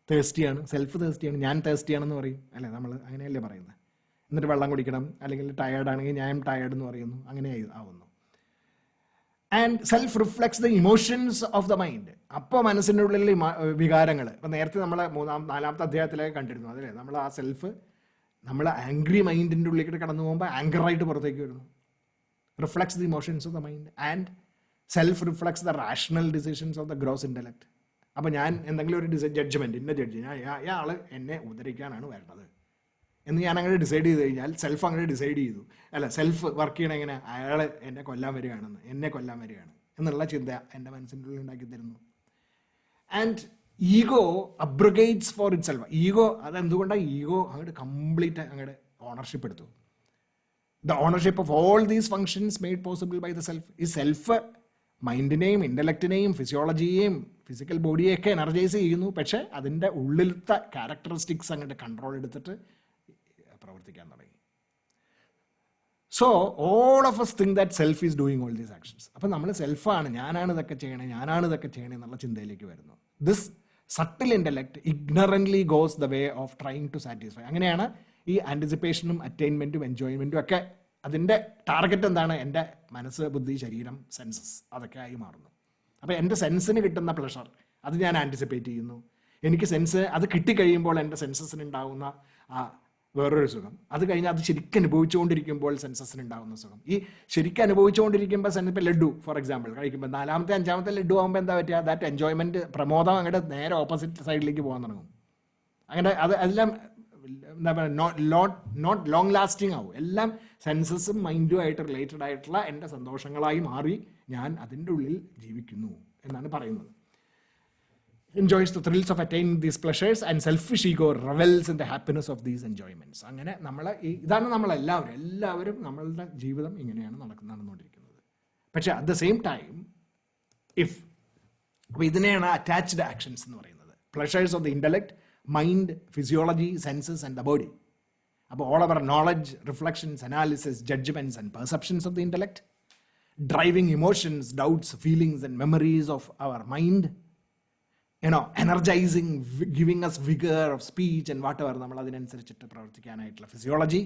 തേഴ്സ്റ്റിയാണ്, ഞാൻ തേഴ്സ്റ്റിയാണെന്ന് പറയും അല്ലേ, നമ്മൾ അങ്ങനെയല്ലേ പറയുന്നത്. എന്നിട്ട് വെള്ളം കുടിക്കണം, അല്ലെങ്കിൽ ടയേർഡാണെങ്കിൽ ഞാൻ ടയേർഡ് എന്ന് പറയുന്നു, അങ്ങനെ ആവുന്നു. And self reflects the emotions of the mind. അപ്പോൾ മനസ്സിൻ്റെ ഉള്ളിൽ വികാരങ്ങൾ, ഇപ്പം നേരത്തെ നമ്മൾ 4-ാമത്തെ അധ്യായത്തിലൊക്കെ കണ്ടിരുന്നു അതല്ലേ, നമ്മൾ ആ സെൽഫ് നമ്മൾ ആംഗ്രി മൈൻഡിൻ്റെ ഉള്ളിലേക്ക് കടന്നു പോകുമ്പോൾ ആങ്കറായിട്ട് പുറത്തേക്ക് വരുന്നു. Reflects the emotions of the mind and self reflects the rational decisions of the gross intellect. അപ്പോൾ ഞാൻ എന്തെങ്കിലും ഒരു ജഡ്ജ്മെൻറ്റ്, ഇന്ന ജഡ്ജ്, അയാൾ എന്നെ ഉദ്ധരിക്കാനാണ് വരേണ്ടത് എന്ന് ഞാൻ അങ്ങനെ ഡിസൈഡ് ചെയ്ത് കഴിഞ്ഞാൽ സെൽഫ് അങ്ങനെ ഡിസൈഡ് ചെയ്തു, അല്ല സെൽഫ് വർക്ക് ചെയ്യണം എങ്ങനെ, അയാൾ എന്നെ കൊല്ലാൻ വരികയാണ് എന്നുള്ള ചിന്ത എൻ്റെ മനസ്സിൻ്റെ ഉള്ളിൽ ഉണ്ടാക്കി തരുന്നു. And ego abrogates for itself. Ego അതെന്തുകൊണ്ടാണ്? ഈഗോ അങ്ങോട്ട് കംപ്ലീറ്റ് അങ്ങോട്ട് ഓണർഷിപ്പ് എടുത്തു. The ownership of all these functions made possible by the self. ഈ സെൽഫ് മൈൻഡിനെയും ഇൻ്റലക്റ്റിനെയും ഫിസിയോളജിയെയും ഫിസിക്കൽ ബോഡിയെയൊക്കെ എനർജൈസ് ചെയ്യുന്നു. പക്ഷേ അതിൻ്റെ ഉള്ളിലത്തെ ക്യാരക്ടറിസ്റ്റിക്സ് അങ്ങോട്ട് കൺട്രോൾ എടുത്തിട്ട് പ്രവർത്തിക്കാൻ തുടങ്ങി. So all of us think that self is doing all these actions. അപ്പം നമ്മൾ സെൽഫാണ്, ഞാനാണ് ഇതൊക്കെ ചെയ്യണേ എന്നുള്ള ചിന്തയിലേക്ക് വരുന്നു. This subtle intellect ignorantly goes the way of trying to satisfy. അങ്ങനെയാണ് ഈ ആൻറ്റിസിപ്പേഷനും അറ്റൈൻമെൻറ്റും എൻജോയ്മെൻറ്റും ഒക്കെ അതിൻ്റെ ടാർഗറ്റ് എന്താണ്? എൻ്റെ മനസ്സ്, ബുദ്ധി, ശരീരം, സെൻസസ്, അതൊക്കെ ആയി മാറുന്നു. അപ്പോൾ എൻ്റെ സെൻസിന് കിട്ടുന്ന പ്ലഷർ അത് ഞാൻ ആൻറ്റിസിപ്പേറ്റ് ചെയ്യുന്നു. എനിക്ക് സെൻസ് അത് കിട്ടിക്കഴിയുമ്പോൾ എൻ്റെ സെൻസസിന് ഉണ്ടാകുന്ന ആ വേറൊരു സുഖം, അത് കഴിഞ്ഞാൽ അത് ശരിക്കും അനുഭവിച്ചുകൊണ്ടിരിക്കുമ്പോൾ സെൻസസിന് ഉണ്ടാകുന്ന സുഖം. ഈ ശരിക്കും അനുഭവിച്ചുകൊണ്ടിരിക്കുമ്പോൾ ഇപ്പോൾ ലഡു ഫോർ എക്സാമ്പിൾ കഴിക്കുമ്പോൾ 4-ാമത്തെ 5-ാമത്തെ ലഡു ആകുമ്പോൾ എന്താ പറ്റുക? ദാറ്റ് എൻജോയ്മെൻറ്റ്, പ്രമോദം അങ്ങോട്ട് നേരെ ഓപ്പോസിറ്റ് സൈഡിലേക്ക് പോകാൻ തുടങ്ങും. അങ്ങനെ അതെല്ലാം എന്താ പറയുക, നോട്ട് ലോങ് ലാസ്റ്റിംഗ് ആവും. എല്ലാം സെൻസസും മൈൻഡും ആയിട്ട് റിലേറ്റഡ് ആയിട്ടുള്ള എൻ്റെ സന്തോഷങ്ങളായി മാറി ഞാൻ അതിൻ്റെ ഉള്ളിൽ ജീവിക്കുന്നു എന്നാണ് പറയുന്നത്. enjoys the thrills of attaining these pleasures and selfish ego revels in the happiness of these enjoyments. അങ്ങനെ ഇതാണ് എല്ലാവരും നമ്മളുടെ ജീവിതം ഇങ്ങനെയാണ് നടന്നുകൊണ്ടിരിക്കുന്നത്. പക്ഷേ അറ്റ് ദ സെയിം ടൈം അപ്പോൾ ഇതിനെയാണ് അറ്റാച്ച്ഡ് ആക്ഷൻസ് എന്ന് പറയുന്നത്. Pleasures of the intellect, mind, physiology, senses and the body. അപ്പോൾ all our knowledge, reflections, analysis, judgements and perceptions of the intellect, driving emotions, doubts, feelings and memories of our mind, energizing, giving us vigor of speech and whatever, നമ്മൾ അതിനനുസരിച്ചിട്ട് പ്രവർത്തിക്കാനായിട്ടുള്ള physiology,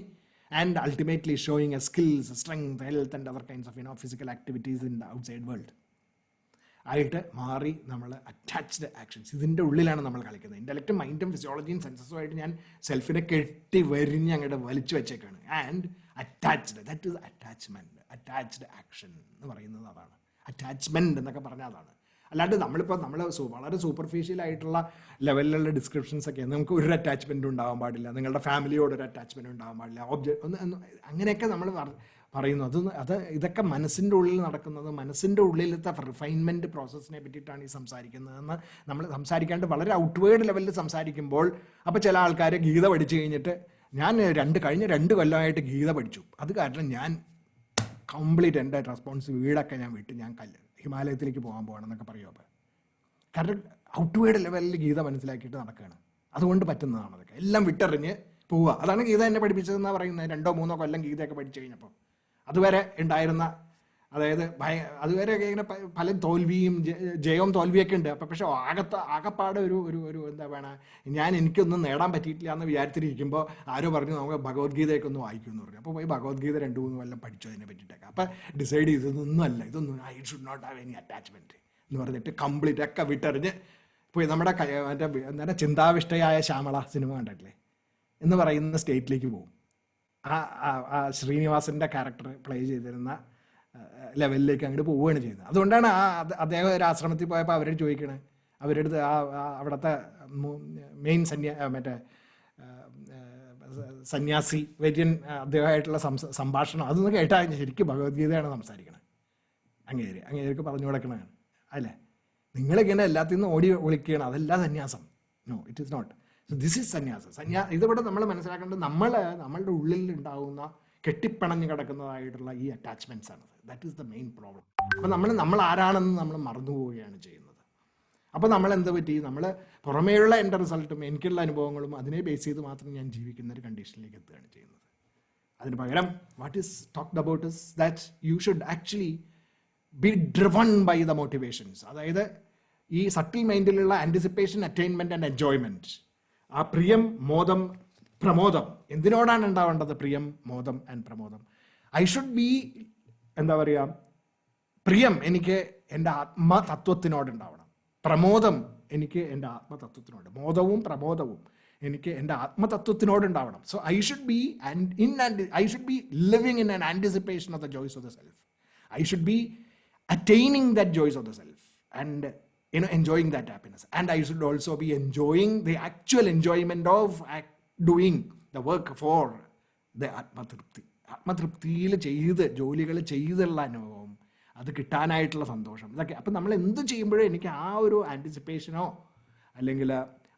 and ultimately showing us skills, strength, health and other kinds of physical activities in the outside world. ആയിട്ട് മാറി നമ്മൾ attached actions, ഇതിൻ്റെ ഉള്ളിലാണ് നമ്മൾ കളിക്കുന്നത്. ഇൻ്റലക്റ്റും മൈൻഡും ഫിസിയോളജിയും സെൻസസും ആയിട്ട് ഞാൻ സെൽഫിനെ കെട്ടി വരിഞ്ഞ് അങ്ങോട്ട് വലിച്ചു വെച്ചേക്കാണ്. And attached, that is attachment. Attached action എന്ന് പറയുന്നത് അതാണ്. അറ്റാച്ച്മെൻറ്റ് എന്നൊക്കെ പറഞ്ഞാൽ അതാണ്. അല്ലാണ്ട് നമ്മൾ വളരെ സൂപ്പർഫിഷ്യലായിട്ടുള്ള ലെവലിലുള്ള ഡിസ്ക്രിപ്ഷൻസ് ഒക്കെ, നമുക്ക് ഒരു അറ്റാച്ച്മെൻറ്റും ഉണ്ടാകാൻ പാടില്ല, നിങ്ങളുടെ ഫാമിലിയോട് ഒരു അറ്റാച്ച്മെൻറ്റ് ഉണ്ടാകാൻ പാടില്ല, അങ്ങനെയൊക്കെ നമ്മൾ പറയുന്നു. ഇതൊക്കെ മനസ്സിൻ്റെ ഉള്ളിൽ നടക്കുന്നത്, മനസ്സിൻ്റെ ഉള്ളിലത്തെ റിഫൈൻമെൻറ്റ് പ്രോസസ്സിനെ പറ്റിയിട്ടാണ് ഈ സംസാരിക്കുന്നതെന്ന് നമ്മൾ സംസാരിക്കാണ്ട് വളരെ ഔട്ട്വേർഡ് ലെവലിൽ സംസാരിക്കുമ്പോൾ, അപ്പോൾ ചില ആൾക്കാർ ഗീത പഠിച്ചു കഴിഞ്ഞിട്ട് ഞാൻ കഴിഞ്ഞ 2 കൊല്ലമായിട്ട് ഗീത പഠിച്ചു, അത് കാരണം ഞാൻ കംപ്ലീറ്റ് എൻ്റെ വീടൊക്കെ ഞാൻ വിട്ട് ഞാൻ ഹിമാലയത്തിലേക്ക് പോകാൻ പോകണമെന്നൊക്കെ പറയുമോ. അപ്പോൾ കാരണം ഔട്ട്വേർഡ് ലെവലിൽ ഗീത മനസ്സിലാക്കിയിട്ട് നടക്കുകയാണ്. അതുകൊണ്ട് പറ്റുന്നതാണ് അതൊക്കെ. എല്ലാം വിട്ടെറിഞ്ഞ് പോവുക. അതാണ് ഗീത എന്നെ പഠിപ്പിച്ചതെന്നാണ് പറയുന്നത്. 2-3 കൊല്ലം ഗീതയൊക്കെ പഠിച്ചു കഴിഞ്ഞപ്പോൾ അതുവരെ ഉണ്ടായിരുന്ന, അതായത് അതുവരെ ഇങ്ങനെ പല തോൽവിയും ജയവും തോൽവിയൊക്കെ ഉണ്ട്. അപ്പം പക്ഷേ ആകപ്പാടെ ഒരു എന്താ വേണം, എനിക്കൊന്നും നേടാൻ പറ്റിയിട്ടില്ല എന്ന് വിചാരിച്ചിരിക്കുമ്പോൾ ആരോ പറഞ്ഞു നമുക്ക് ഭഗവത്ഗീതയൊക്കെ ഒന്ന് വായിക്കുമെന്ന് പറഞ്ഞു. അപ്പോൾ പോയി ഭഗവത്ഗീത 2-3 കൊല്ലം പഠിച്ചു അതിനെ പറ്റിയിട്ടൊക്കെ. അപ്പം ഡിസൈഡ് ചെയ്ത് ഇതൊന്നും I should not have any attachment എന്ന് പറഞ്ഞിട്ട് കംപ്ലീറ്റ് ഒക്കെ വിട്ടെറിഞ്ഞ് പോയി നമ്മുടെ എന്താണ് ചിന്താവിഷ്ടയായ ശ്യാമള സിനിമ കണ്ടിട്ടില്ലേ എന്ന് പറയുന്ന സ്റ്റേറ്റിലേക്ക് പോകും. ആ ശ്രീനിവാസൻ്റെ ക്യാരക്ടർ പ്ലേ ചെയ്തിരുന്ന ലെവലിലേക്ക് അങ്ങോട്ട് പോവുകയാണ് ചെയ്യുന്നത്. അതുകൊണ്ടാണ് അദ്ദേഹം ഒരു ആശ്രമത്തിൽ പോയപ്പോൾ അവരോട് ചോദിക്കണേ, അവരുടെ അടുത്ത് അവിടുത്തെ മെയിൻ സന്യാസി വര്യൻ അദ്ദേഹമായിട്ടുള്ള സംഭാഷണം അതൊന്ന് കേട്ടാൽ ശരിക്കും ഭഗവത്ഗീതയാണ് സംസാരിക്കണത്. അങ്ങേർക്ക് പറഞ്ഞു കൊടുക്കണതാണ് അല്ലേ. നിങ്ങളിങ്ങനെ എല്ലാത്തിൽ നിന്നും ഓടി ഒളിക്കുകയാണ്, അതല്ല സന്യാസം. No, it is not. So this is സന്യാസം. ഇതിവിടെ നമ്മൾ മനസ്സിലാക്കേണ്ടത് നമ്മളുടെ ഉള്ളിൽ ഉണ്ടാകുന്ന കെട്ടിപ്പിണഞ്ഞ് കിടക്കുന്നതായിട്ടുള്ള ഈ അറ്റാച്ച്മെൻറ്റ്സ് ആണ്. That is the main problem. അപ്പോൾ നമ്മൾ ആരാണെന്ന് നമ്മൾ മറന്നു പോവുകയാണ് ചെയ്യുന്നത്. അപ്പോൾ നമ്മൾ എന്ത് പറ്റി, നമ്മൾ പുറമേയുള്ള എൻ്റെ റിസൾട്ടും എനിക്കുള്ള അനുഭവങ്ങളും അതിനെ ബേസ് ചെയ്ത് മാത്രം ഞാൻ ജീവിക്കുന്ന ഒരു കണ്ടീഷനിലേക്ക് എത്തുകയാണ് ചെയ്യുന്നത്. അതിന് പകരം what is talked about is that you should actually be driven by the motivations. അതായത് ഈ സട്ടിൽ മൈൻഡിലുള്ള ആൻറ്റിസിപ്പേഷൻ, അറ്റൈൻമെൻറ്റ് ആൻഡ് എൻജോയ്മെൻറ്റ്, ആ പ്രിയം, മോദം, പ്രമോദം. എന്തിനോടാണ് ഉണ്ടാവേണ്ടത്? പ്രിയം, മോദം ആൻഡ് പ്രമോദം. ഐ ഷുഡ് ബി എന്താ പറയുക, പ്രിയം എനിക്ക് എൻ്റെ ആത്മതത്വത്തിനോടുണ്ടാവണം, പ്രമോദം എനിക്ക് എൻ്റെ ആത്മതത്വത്തിനോട്, മോദവും പ്രമോദവും എനിക്ക് എൻ്റെ ആത്മതത്വത്തിനോടുണ്ടാവണം. So I should be living in an anticipation of the joys of the self. I should be attaining that joys of the self and enjoying that happiness, and I should also be enjoying the actual enjoyment of doing the work for the ആത്മതൃപ്തിയിൽ ചെയ്ത് ജോലികൾ ചെയ്തുള്ള അനുഭവം, അത് കിട്ടാനായിട്ടുള്ള സന്തോഷം, ഇതൊക്കെ. അപ്പം നമ്മൾ എന്ത് ചെയ്യുമ്പോഴും എനിക്ക് ആ ഒരു ആൻറ്റിസിപ്പേഷനോ അല്ലെങ്കിൽ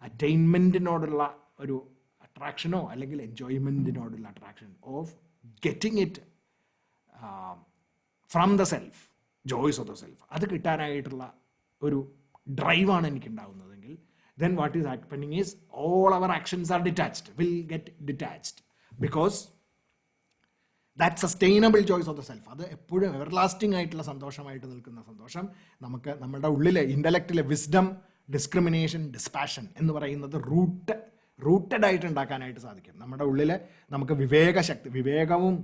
അറ്റൈൻമെൻറ്റിനോടുള്ള ഒരു അട്രാക്ഷനോ അല്ലെങ്കിൽ എൻജോയ്മെൻറ്റിനോടുള്ള attraction of getting it from the self, joys of the self, അത് കിട്ടാനായിട്ടുള്ള ഒരു ഡ്രൈവാണ് എനിക്കുണ്ടാകുന്നതെങ്കിൽ then what is happening is all our actions are detached, will get detached, because that sustainable joys of the self, അത് എപ്പോഴും everlasting ആയിട്ടുള്ള സന്തോഷമായിട്ട് നിൽക്കുന്ന സന്തോഷം നമുക്ക് നമ്മുടെ ഉള്ളിലെ ഇൻ്റലക്റ്റിലെ വിസ്ഡം, ഡിസ്ക്രിമിനേഷൻ, ഡിസ്പാഷൻ എന്ന് പറയുന്നത് റൂട്ടഡ് ആയിട്ട് ഉണ്ടാക്കാനായിട്ട് സാധിക്കും. നമ്മുടെ ഉള്ളിൽ നമുക്ക് വിവേകവും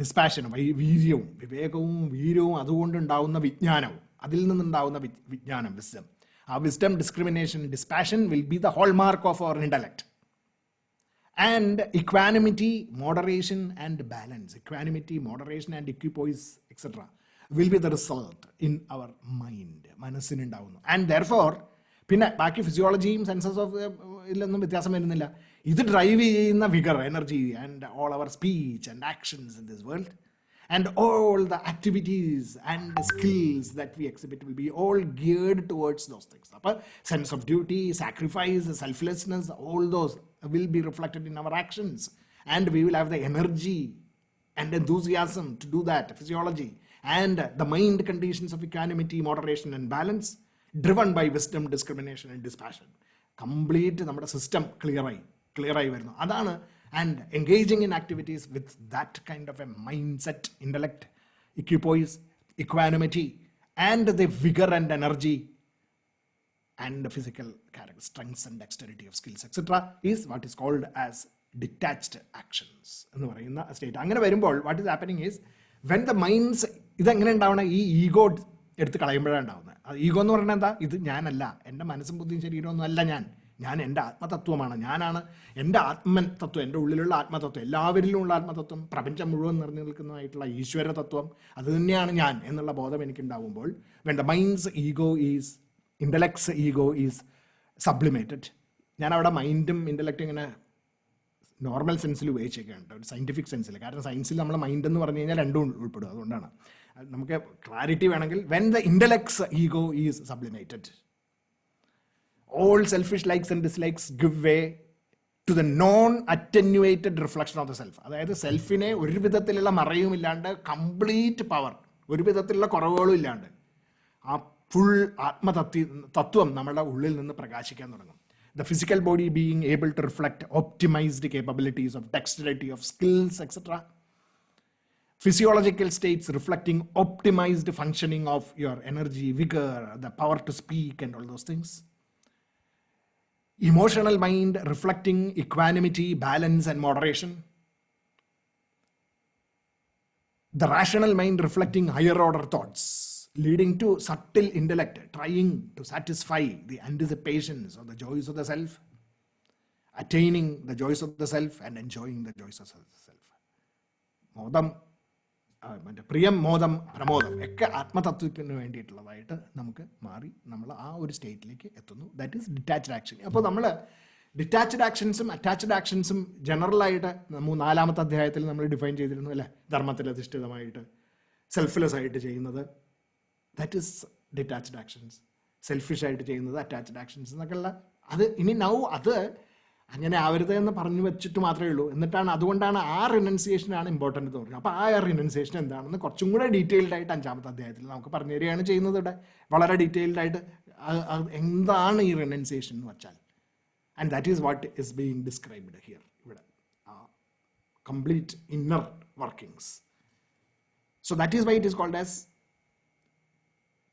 ഡിസ്പാഷനും, വിവേകവും വീര്യവും അതുകൊണ്ടുണ്ടാവുന്ന വിജ്ഞാനവും, അതിൽ നിന്നുണ്ടാവുന്ന വിജ്ഞാനം, വിസ്ഡം, ആ wisdom, discrimination, dispassion will be the hallmark of our intellect. And equanimity, moderation and balance, equanimity, moderation and equipoise etcetera will be the result in our mind, മനസ്സിനുണ്ടാവുന്നു. ആൻഡ് ദെർഫോർ പിന്നെ ബാക്കി ഫിസിയോളജിയും census of ഇതിലൊന്നും വ്യത്യാസം വരുന്നില്ല. ഇത് drive ചെയ്യുന്ന vigour, energy and all our speech and actions in this world and all the activities and skills that we exhibit will be all geared towards those things. അപ്പോൾ sense of duty, sacrifice, selflessness, all those will be reflected in our actions and we will have the energy and enthusiasm to do that, physiology, and the mind conditions of equanimity, moderation, and balance, driven by wisdom, discrimination, and dispassion. Complete നമ്മുടെ system ക്ലിയറായി വരുന്നു. അതാണ്. And engaging in activities with that kind of A mind set, intellect, equipoise, equanimity, and the vigor and energy and the physical character, strengths and dexterity of skills, etc. is what is called as detached actions എന്ന് പറയുന്ന state. അങ്ങനെ വരുമ്പോൾ what is happening is when the minds, ഇതെങ്ങനെ ഉണ്ടാവണം, ഈ ego എടുത്ത് കളയുമ്പോഴാണ് ഉണ്ടാവുന്നത്. അത് ഈഗോ എന്ന് പറഞ്ഞാൽ എന്താ, ഇത് ഞാനല്ല, എൻ്റെ മനസ്സും ബുദ്ധിയും ശരീരമൊന്നും അല്ല ഞാൻ എൻ്റെ ആത്മതത്വമാണ്, ഞാനാണ് എൻ്റെ ആത്മൻ തത്വം, എൻ്റെ ഉള്ളിലുള്ള ആത്മതത്വം, എല്ലാവരിലും ഉള്ള ആത്മതത്വം, പ്രപഞ്ചം മുഴുവൻ നിറഞ്ഞു നിൽക്കുന്നതായിട്ടുള്ള ഈശ്വര തത്വം, അത് തന്നെയാണ് ഞാൻ എന്നുള്ള ബോധം എനിക്കുണ്ടാവുമ്പോൾ, when the mind's ego is, intellect's ego is sublimated. ഞാൻ അവിടെ മൈൻഡും ഇൻ്റലക്റ്റും ഇങ്ങനെ നോർമൽ സെൻസിൽ ഉപയോഗിച്ചേക്കാണ്, ഒരു സയൻറ്റിഫിക് സെൻസിൽ. കാരണം സയൻസിൽ നമ്മൾ മൈൻഡ് എന്ന് പറഞ്ഞു കഴിഞ്ഞാൽ രണ്ടും ഉൾപ്പെടും. അതുകൊണ്ടാണ് നമുക്ക് ക്ലാരിറ്റി വേണമെങ്കിൽ, when the intellect's ego is sublimated, all selfish likes and dislikes give way to the non attenuated reflection of the self. അതായത് സെൽഫിനെ ഒരു വിധത്തിലുള്ള മറയുമില്ലാണ്ട്, കംപ്ലീറ്റ് പവർ, ഒരു വിധത്തിലുള്ള കുറവുകളും ഇല്ലാണ്ട് ആ ഫുൾ തത്വം നമ്മുടെ ഉള്ളിൽ നിന്ന് പ്രകാശിക്കാൻ തുടങ്ങും. The physical body being able to reflect optimized capabilities of dexterity, of skills, etc. Physiological states reflecting optimized functioning of your energy, vigor, the power to speak, and all those things. Emotional mind reflecting equanimity, balance, and moderation. The rational mind reflecting higher order thoughts, leading to subtle intellect, trying to satisfy the anticipations of the joys of the self, attaining the joys of the self, and enjoying the joys of the self. മോദം, പ്രിയം, മോദം, പ്രമോദം ഒക്കെ ആത്മതത്വത്തിന് വേണ്ടിയിട്ടുള്ളതായിട്ട് നമുക്ക് മാറി നമ്മൾ ആ ഒരു സ്റ്റേറ്റിലേക്ക് എത്തുന്നു. That is detached action. അപ്പോൾ നമ്മൾ ഡിറ്റാച്ച്ഡ് ആക്ഷൻസും അറ്റാച്ച്ഡ് ആക്ഷൻസും ജനറലായിട്ട് 4-ാമത്തെ അധ്യായത്തിൽ നമ്മൾ ഡിഫൈൻ ചെയ്തിരുന്നു അല്ലേ, ധർമ്മത്തിൽ അധിഷ്ഠിതമായിട്ട് സെൽഫ്ലെസ് ആയിട്ട് ചെയ്യുന്നത്, that is detached actions. Selfish ആയിട്ട് ചെയ്യുന്നത് അറ്റാച്ച്ഡ് ആക്ഷൻസ് എന്നൊക്കെയുള്ള അത് ഇനി അത് അങ്ങനെ ആവരുത് എന്ന് പറഞ്ഞു വെച്ചിട്ട് മാത്രമേ ഉള്ളൂ. എന്നിട്ടാണ്, അതുകൊണ്ടാണ് ആ റിനൻസിയേഷനാണ് ഇമ്പോർട്ടൻ്റ് എന്ന് പറയുന്നത്. അപ്പോൾ ആ റിനൻസിയേഷൻ എന്താണെന്ന് കുറച്ചും കൂടെ ഡീറ്റെയിൽഡ് ആയിട്ട് 5-ാമത്തെ അധ്യായത്തിൽ നമുക്ക് പറഞ്ഞു തരികയാണ് ചെയ്യുന്നത്. ഇവിടെ വളരെ ഡീറ്റെയിൽഡ് ആയിട്ട് എന്താണ് ഈ റിനൻസിയേഷൻ എന്ന് വെച്ചാൽ, and that is what is being described here. ഇവിടെ complete inner workings. So that is why it is called as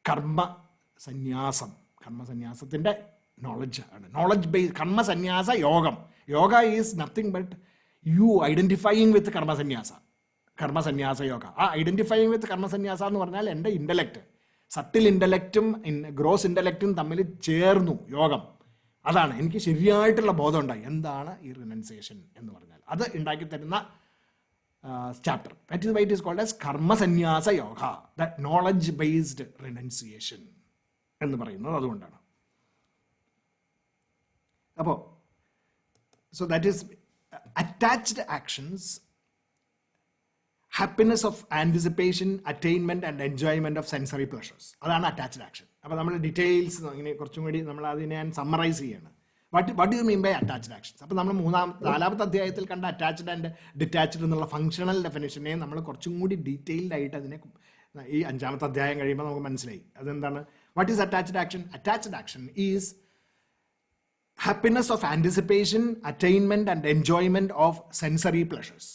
കർമ്മസന്യാസം. കർമ്മസന്യാസത്തിൻ്റെ നോളജ് ആണ്, നോളജ് ബേസ് കർമ്മസന്യാസ യോഗം. Yoga is nothing but you identifying with കർമ്മസന്യാസ യോഗ. ആ ഐഡൻറ്റിഫൈയിങ് വിത്ത് കർമ്മസന്യാസ എന്ന് പറഞ്ഞാൽ എൻ്റെ ഇൻ്റലക്റ്റ്, സട്ടിൽ ഇൻ്റലക്റ്റും ഗ്രോസ് ഇൻ്റലക്റ്റും തമ്മിൽ ചേർന്നു യോഗം. അതാണ് എനിക്ക് ശരിയായിട്ടുള്ള ബോധം ഉണ്ടായി എന്താണ് ഈ റിനൻസിയേഷൻ എന്ന് പറഞ്ഞാൽ. അത് ഉണ്ടാക്കി തരുന്ന chapter. That is why it is called as Karma Sannyasa Yoga, that knowledge based renunciation എന്ന് പറയുന്നത് അതുകൊണ്ടാണ്. അപ്പോൾ so that is attached actions, happiness of anticipation, attainment and enjoyment of sensory pleasures. അതാണ് അറ്റാച്ച്ഡ് ആക്ഷൻ. അപ്പോൾ നമ്മൾ details ഇങ്ങനെ കുറച്ചും കൂടി നമ്മൾ അതിനെ ഞാൻ സമ്മറൈസ് ചെയ്യാണ്. What do you mean by attached actions? അപ്പോൾ നമ്മൾ 4-ാമത്തെ അധ്യായത്തിൽ കണ്ട അറ്റാച്ച്ഡ് ആൻഡ് ഡിറ്റാച്ച്ഡ് എന്നുള്ള ഫങ്ഷണൽ ഡെഫിനേഷനെ നമ്മൾ കുറച്ചും കൂടി ഡീറ്റെയിൽഡ് ആയിട്ട് അതിനെ ഈ 5-ാമത്തെ അധ്യായം കഴിയുമ്പോൾ നമുക്ക് മനസ്സിലായി അതെന്താണ്. What is attached action? Attached action is happiness of anticipation, attainment and enjoyment of sensory pleasures.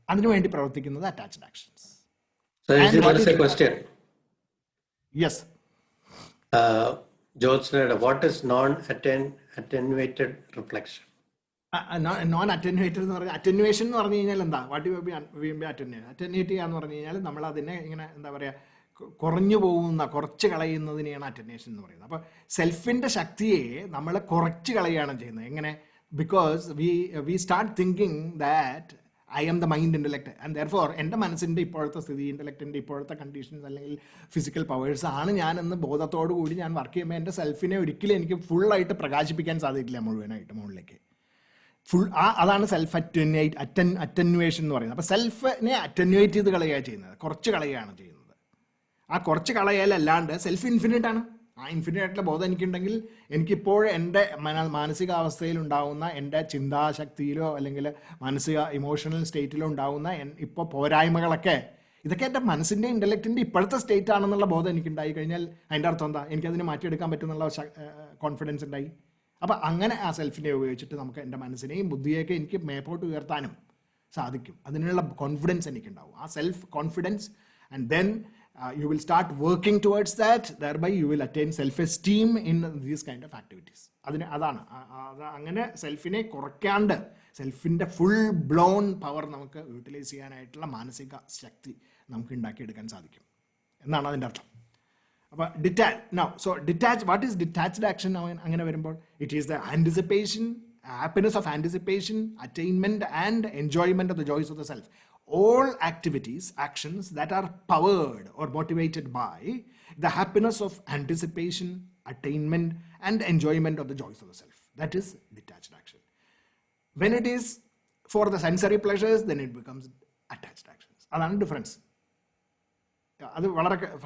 അതിനു വേണ്ടി പ്രവർത്തിക്കുന്നത് attached actions. So there is a question. Yes. George Snyder, what is non-attenuated reflection? Non attenuated എന്ന് പറഞ്ഞാൽ, attenuation എന്ന് പറഞ്ഞു കഴിഞ്ഞാൽ എന്താ? What you B അറ്റന്വേറ്റ് ചെയ്യാന്ന് പറഞ്ഞു കഴിഞ്ഞാൽ നമ്മൾ അതിനെ ഇങ്ങനെ എന്താ പറയുക, കുറഞ്ഞു പോകുന്ന, കുറച്ച് കളയുന്നതിനെയാണ് അറ്റന്വേഷൻ എന്ന് പറയുന്നത്. അപ്പോൾ സെൽഫിൻ്റെ ശക്തിയെ നമ്മൾ കുറച്ച് കളയുകയാണ് ചെയ്യുന്നത്. എങ്ങനെ? Because we start thinking that I am the mind intellect and therefore എൻ്റെ മനസ്സിൻ്റെ ഇപ്പോഴത്തെ സ്ഥിതി, ഇൻ്റലക്റ്റിൻ്റെ ഇപ്പോഴത്തെ കണ്ടീഷൻസ് അല്ലെങ്കിൽ ഫിസിക്കൽ പവേഴ്സ് ആണ് ഞാനെന്ന് ബോധത്തോടു കൂടി ഞാൻ വർക്ക് ചെയ്യുമ്പോൾ എൻ്റെ സെൽഫിനെ ഒരിക്കലും എനിക്ക് ഫുള്ളായിട്ട് പ്രകാശിപ്പിക്കാൻ സാധിക്കില്ല മുഴുവനായിട്ട് മുകളിലേക്ക്. ഫുൾ അതാണ് സെൽഫ് അറ്റന്വേഷൻ എന്ന് പറയുന്നത്. അപ്പോൾ സെൽഫിനെ അറ്റന്വേറ്റ് ചെയ്ത് കളയുകയാണ് ചെയ്യുന്നത്, കുറച്ച് കളയുകയാണ് ചെയ്യുന്നത്. ആ കുറച്ച് കളയലല്ലാണ്ട് സെൽഫ് ഇൻഫിനിറ്റ് ആണ്. ആ ഇൻഫിനിറ്റ് ആയിട്ടുള്ള ബോധം എനിക്കുണ്ടെങ്കിൽ എനിക്കിപ്പോൾ എൻ്റെ മാനസികാവസ്ഥയിൽ ഉണ്ടാകുന്ന എൻ്റെ ചിന്താശക്തിയിലോ അല്ലെങ്കിൽ മാനസിക ഇമോഷണൽ സ്റ്റേറ്റിലോ ഉണ്ടാകുന്ന ഇപ്പോൾ പോരായ്മകളൊക്കെ ഇതൊക്കെ എൻ്റെ മനസ്സിൻ്റെ ഇൻ്റലക്റ്റിൻ്റെ ഇപ്പോഴത്തെ സ്റ്റേറ്റ് ആണെന്നുള്ള ബോധം എനിക്കുണ്ടായി കഴിഞ്ഞാൽ അതിൻ്റെ അർത്ഥം എന്താ? എനിക്കതിനെ മാറ്റിയെടുക്കാൻ പറ്റുന്നുള്ള കോൺഫിഡൻസ് ഉണ്ടായി. അപ്പോൾ അങ്ങനെ ആ സെൽഫിനെ ഉപയോഗിച്ചിട്ട് നമുക്ക് എൻ്റെ മനസ്സിനെയും ബുദ്ധിയൊക്കെ എനിക്ക് മേപ്പോട്ട് ഉയർത്താനും സാധിക്കും. അതിനുള്ള കോൺഫിഡൻസ് എനിക്കുണ്ടാവും, ആ self confidence. And then you will start working towards that, thereby you will attain self-esteem in these kind of activities. അതാണ് അങ്ങനെ സെൽഫിനെ കുറയ്ക്കാണ്ട് സെൽഫിൻ്റെ ഫുൾ ബ്ലോൺ പവർ നമുക്ക് യൂട്ടിലൈസ് ചെയ്യാനായിട്ടുള്ള മാനസിക ശക്തി നമുക്ക് ഉണ്ടാക്കിയെടുക്കാൻ സാധിക്കും എന്നാണ് അതിൻ്റെ അർത്ഥം. അപ്പോൾ വാട്ട് ഈസ് ഡിറ്റാച്ച്ഡ് ആക്ഷൻ? അങ്ങനെ വരുമ്പോൾ it is the anticipation, happiness of anticipation, attainment and enjoyment of the joys of the self. All activities, actions that are powered or motivated by the happiness of anticipation, attainment and enjoyment of the joys of the self. That is detached action. When it is for the sensory pleasures, then it becomes attached actions. That's the difference.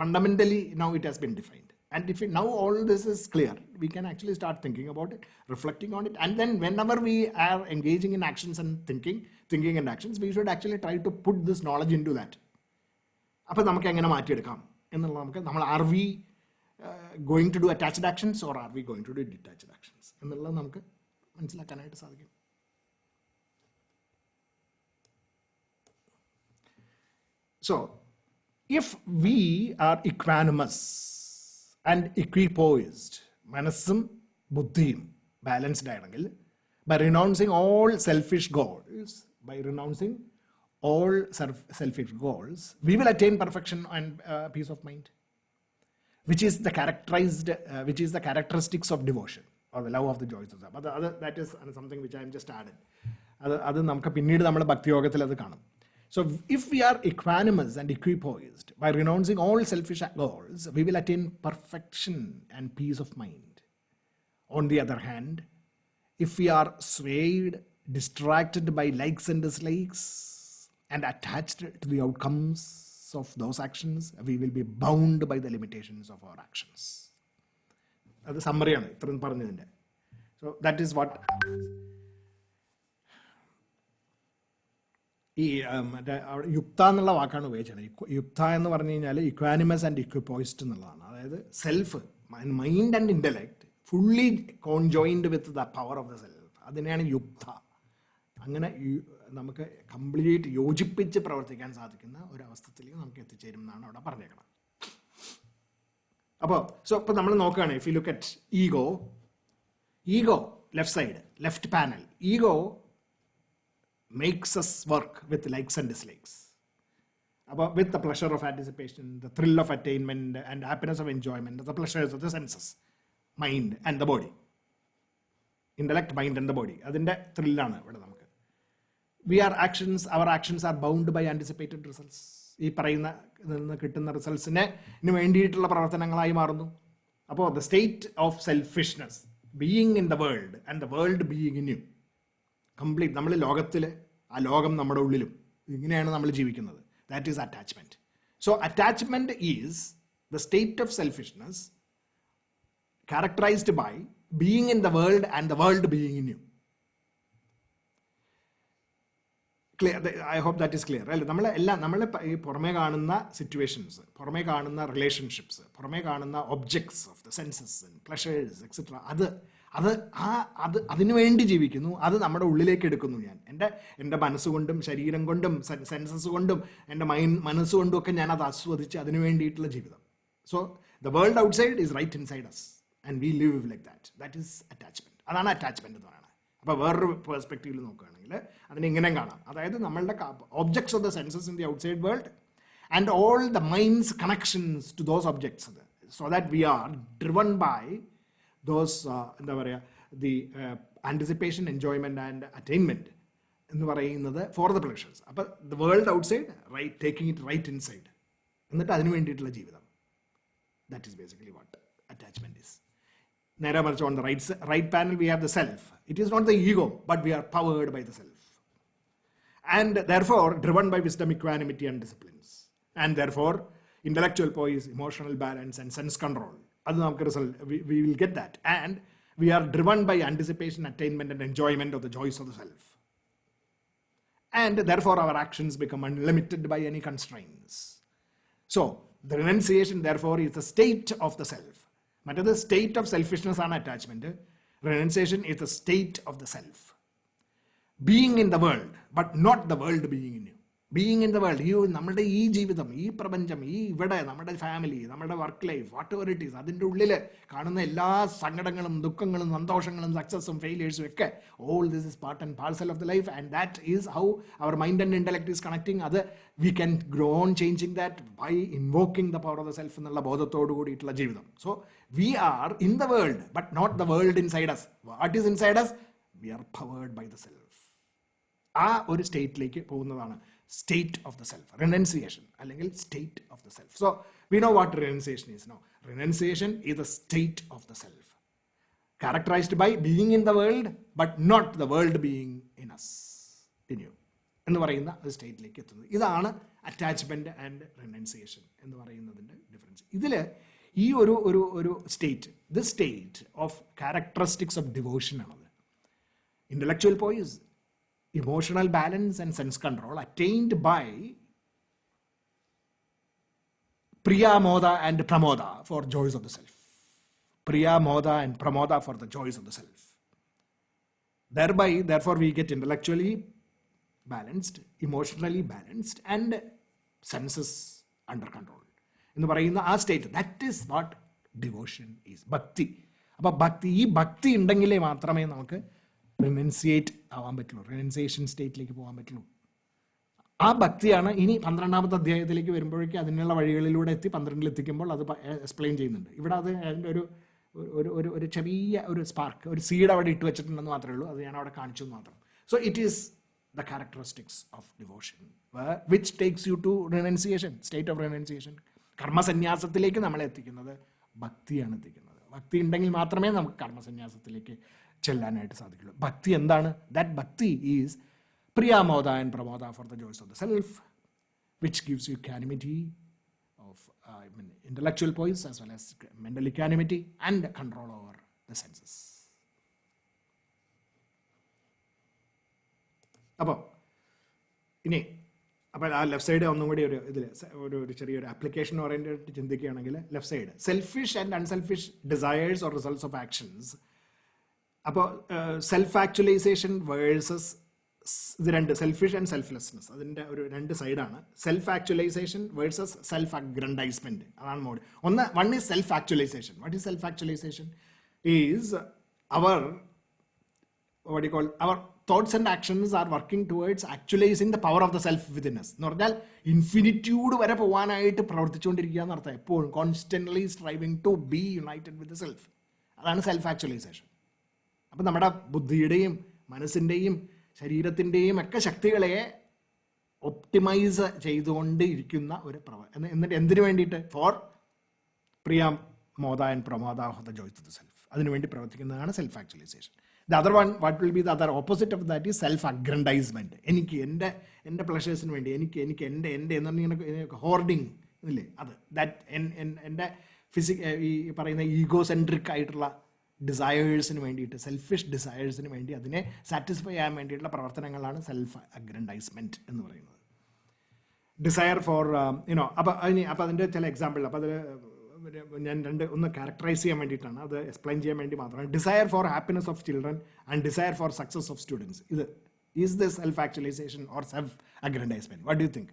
Fundamentally, now it has been defined. And if now all this is clear, we can actually start thinking about it, reflecting on it. And then whenever we are engaging in actions and thinking and actions, we should actually try to put this knowledge into that. അപ്പോൾ നമുക്ക് എങ്ങനെ മാറ്റിയെടുക്കാം എന്നുള്ള are we going to do attached actions or are we going to do detached actions എന്നുള്ളത് നമുക്ക് മനസ്സിലാക്കാനായിട്ട് സാധിക്കും. So, if we are equanimous and equipoised, മനസ്സും ബുദ്ധിയും ബാലൻസ്ഡ് ആണെങ്കിൽ, by renouncing all selfish goals, we will attain perfection and peace of mind, which is the characteristics of devotion or the love of the joys of the self. That is something which I am just added. അത് നമുക്ക് പിന്നീട് നമ്മുടെ ഭക്തിയോഗത്തിൽ അത് കാണും. So if we are equanimous and equipoised, by renouncing all selfish goals, we will attain perfection and peace of mind. On the other hand, if we are swayed, distracted by likes and dislikes, and attached to the outcomes of those actions, we will be bound by the limitations of our actions. That's the summary. So that is what ഈ യുക്ത എന്നുള്ള വാക്കാണ് ഉപയോഗിച്ചത്. യുക്ത എന്ന് പറഞ്ഞു കഴിഞ്ഞാൽ ഇക്വാനിമസ് and equipoised എന്നുള്ളതാണ്. അതായത് self, mind and intellect fully conjoined with the power of the self, അതിനെയാണ് യുക്ത. അങ്ങനെ നമുക്ക് കംപ്ലീറ്റ് യോജിപ്പിച്ച് പ്രവർത്തിക്കാൻ സാധിക്കുന്ന ഒരവസ്ഥയിലേക്ക് നമുക്ക് എത്തിച്ചേരും എന്നാണ് അവിടെ പറഞ്ഞേക്കണം. അപ്പോൾ ഇപ്പോൾ നമ്മൾ നോക്കുകയാണ്, if you look at ego left side, left panel, ego makes us work with likes and dislikes. With the pleasure of anticipation, the thrill of attainment and happiness of enjoyment, the pleasures of the senses, mind and the body. Intellect, mind and the body. Adinte thrill aanu ivide namukku. Our actions are bound by anticipated results. ഈ പറയുന്ന കിട്ടുന്ന റിസൾട്ട്സിന് വേണ്ടിയിട്ടുള്ള പ്രവർത്തനങ്ങളായി മാറുന്നു. അപ്പോൾ the state of selfishness, being in the world and the world being in you, complete നമ്മൾ ലോകത്തിൽ, ആ ലോകം നമ്മുടെ ഉള്ളിലും, ഇങ്ങനെയാണ് നമ്മൾ ജീവിക്കുന്നത്. That is attachment. So attachment is the state of selfishness characterised by being in the world and the world being in you. Clear? I hope that is clear അല്ലേ? നമ്മൾ ഈ പുറമേ കാണുന്ന സിറ്റുവേഷൻസ്, പുറമേ കാണുന്ന റിലേഷൻഷിപ്സ്, പുറമേ കാണുന്ന objects of the census and pleasures etcetera, അതിനു വേണ്ടി ജീവിക്കുന്നു. അത് നമ്മുടെ ഉള്ളിലേക്ക് എടുക്കുന്നു. എൻ്റെ മനസ്സുകൊണ്ടും ശരീരം കൊണ്ടും സെൻസസ് കൊണ്ടും എൻ്റെ മനസ്സുകൊണ്ടും ഒക്കെ ഞാൻ അത് ആസ്വദിച്ച് അതിനു വേണ്ടിയിട്ടുള്ള ജീവിതം. So the world outside is right inside us and we live like that. That is attachment. അതാണ് അറ്റാച്ച്മെൻറ്റ് എന്ന് പറയുന്നത്. അപ്പോൾ വേറൊരു പെർസ്പെക്റ്റീവിൽ നോക്കുകയാണെങ്കിൽ അതിനെ ഇങ്ങനെയും കാണാം. അതായത് നമ്മളുടെ objects of the senses in the outside world and all the minds connections to those objects, so that we are driven by those എന്താ പറയുക, the anticipation, enjoyment and attainment എന്ന് പറയുന്നത് ഫോർ ദ പ്ലഷേഴ്സ്. അപ്പോൾ the world outside, right, taking it right inside, എന്നിട്ട് അതിന് വേണ്ടിയിട്ടുള്ള ജീവിതം. That is basically what attachment is. On the right panel, we have the self. It is not the ego, but we are powered by the self. And therefore, driven by wisdom, equanimity, and disciplines. And therefore, intellectual poise, emotional balance, and sense control. We will get that. And we are driven by anticipation, attainment, and enjoyment of the joys of the self. And therefore, our actions become unlimited by any constraints. So, the renunciation, therefore, is the state of the self. But the state of selfishness and attachment. Renunciation is the state of the self. Being in the world, but not the world being in you. Being in the world, നമ്മുടെ ഈ ജീവിതം, ഈ പ്രപഞ്ചം, ഇവിടെ നമ്മുടെ family, നമ്മുടെ work life, what ever it is, അതിൻ്റെ ഉള്ളിൽ കാണുന്ന എല്ലാ സങ്കടങ്ങളും ദുഃഖങ്ങളും സന്തോഷങ്ങളും സക്സസും ഫെയിലിയേഴ്സും ഒക്കെ, all this is part and parcel of the life, and that is how our mind and intellect is connecting. അത് we can grow on changing that by invoking the power of the self എന്നുള്ള ബോധത്തോടു കൂടിയിട്ടുള്ള ജീവിതം. So we are in the world, but not the world inside us. What is inside us? We are powered by the self. ആ ഒരു സ്റ്റേറ്റിലേക്ക് പോകുന്നതാണ് state of the self, renunciation, അല്ലെങ്കിൽ state of the self. So we know what renunciation is now. Renunciation is the state of the self, characterized by being in the world but not the world being in us, in you എന്ന് പറയുന്ന ഒരു സ്റ്റേറ്റിലേക്ക് എത്തുന്നത്. ഇതാണ് attachment and renunciation എന്ന് പറയുന്നതിൻ്റെ difference. ഇതിൽ ഈ ഒരു state, this state of characteristics of devotion ആണത്. Intellectual poise, emotional balance and sense control attained by Priya, Moda and Pramoda for joys of the self. Priya, Moda and Pramoda for the joys of the self. Therefore, we get intellectually balanced, emotionally balanced, and senses under control. In the state, that is what devotion is. Bhakti. But bhakti ഉണ്ടെങ്കിലേ മാത്രമേ നമുക്ക് റിനൗൺസിയേറ്റ് ആവാൻ പറ്റുള്ളൂ, renunciation സ്റ്റേറ്റിലേക്ക് പോകാൻ പറ്റുള്ളൂ. ആ ഭക്തിയാണ് ഇനി 12ാമത്തെ അധ്യായത്തിലേക്ക് വരുമ്പോഴേക്കും അതിനുള്ള വഴികളിലൂടെ എത്തി 12ൽ എത്തിക്കുമ്പോൾ അത് എക്സ്പ്ലെയിൻ ചെയ്യുന്നുണ്ട്. ഇവിടെ അത് അതിൻ്റെ ഒരു ചെറിയ ഒരു സ്പാർക്ക്, ഒരു സീഡ് അവിടെ ഇട്ട് വെച്ചിട്ടുണ്ടെന്ന് മാത്രമേ ഉള്ളൂ. അത് ഞാൻ അവിടെ കാണിച്ചു എന്ന് മാത്രം. So it is the characteristics of devotion which takes you to renunciation, state of renunciation. കർമ്മസന്യാസത്തിലേക്ക് നമ്മളെ എത്തിക്കുന്നത് ഭക്തിയാണ് എത്തിക്കുന്നത്. ഭക്തി ഉണ്ടെങ്കിൽ മാത്രമേ നമുക്ക് കർമ്മസന്യാസത്തിലേക്ക് ചെല്ലാനായിട്ട് സാധിക്കുള്ളൂ. ഭക്തി എന്താണ്? That bhakti is priya, Motha and pramoda for the joys of the self, which gives you equanimity of intellectual poise as well as mental equanimity and control over the senses. അപ്പോൾ ആ ലെഫ്റ്റ് സൈഡ് ഒന്നും കൂടി ഒരു ചെറിയൊരു ആപ്ലിക്കേഷൻ ഓറിയൻറ്റഡ് ചിന്തിക്കുകയാണെങ്കിൽ, left side selfish and unselfish desires or results of actions. അപ്പോൾ self actualisation versus ഇത് രണ്ട്, സെൽഫിഷ് ആൻഡ് സെൽഫ്ലെസ്നെസ്, അതിൻ്റെ ഒരു രണ്ട് സൈഡാണ്. Self actualisation versus self aggrandisement, അതാണ് mode. One is self actualisation. What is self actualisation? Is our thoughts and actions are working towards actualising the power of the self within us. എന്ന് പറഞ്ഞാൽ infinitude വരെ പോകാനായിട്ട് പ്രവർത്തിച്ചുകൊണ്ടിരിക്കുക എന്നർത്ഥം. എപ്പോഴും constantly striving to be united with the self. അതാണ് self actualisation. അപ്പം നമ്മുടെ ബുദ്ധിയുടെയും മനസ്സിൻ്റെയും ശരീരത്തിൻ്റെയും ഒക്കെ ശക്തികളെ ഒപ്റ്റിമൈസ് ചെയ്തുകൊണ്ട് ഇരിക്കുന്ന ഒരു എന്നിട്ട് എന്തിനു വേണ്ടിയിട്ട്? ഫോർ പ്രിയ, മോദ ആൻഡ് പ്രമോദ of the joys of the self. അതിനുവേണ്ടി പ്രവർത്തിക്കുന്നതാണ് self actualization. The other one, what will be the other opposite of that is self aggrandizement. എനിക്ക് എൻ്റെ പ്ലഷേഴ്സിന് വേണ്ടി, എനിക്ക് എൻ്റെ എന്ന് പറഞ്ഞാൽ ഹോർഡിങ് ഇല്ലേ, അത് എൻ്റെ ഈ പറയുന്ന ഈഗോ സെൻട്രിക് ആയിട്ടുള്ള ഡിസയേഴ്സിന് വേണ്ടിയിട്ട്, സെൽഫിഷ് ഡിസയേഴ്സിന് വേണ്ടി അതിനെ സാറ്റിസ്ഫൈ ചെയ്യാൻ വേണ്ടിയിട്ടുള്ള പ്രവർത്തനങ്ങളാണ് സെൽഫ് അഗ്രൻഡൈസ്മെന്റ് എന്ന് പറയുന്നത്. ഡിസയർ ഫോർ അപ്പോൾ അതിൻ്റെ ചില എക്സാമ്പിൾ, അപ്പോൾ അതിൽ ഞാൻ ഒന്ന് ക്യാരക്ടറൈസ് ചെയ്യാൻ വേണ്ടിയിട്ടാണ്, അത് എക്സ്പ്ലെയിൻ ചെയ്യാൻ വേണ്ടി മാത്രമാണ്. Desire for happiness of children and desire for success of students. ഇത് is the self actualization or self aggrandizement? What do you think?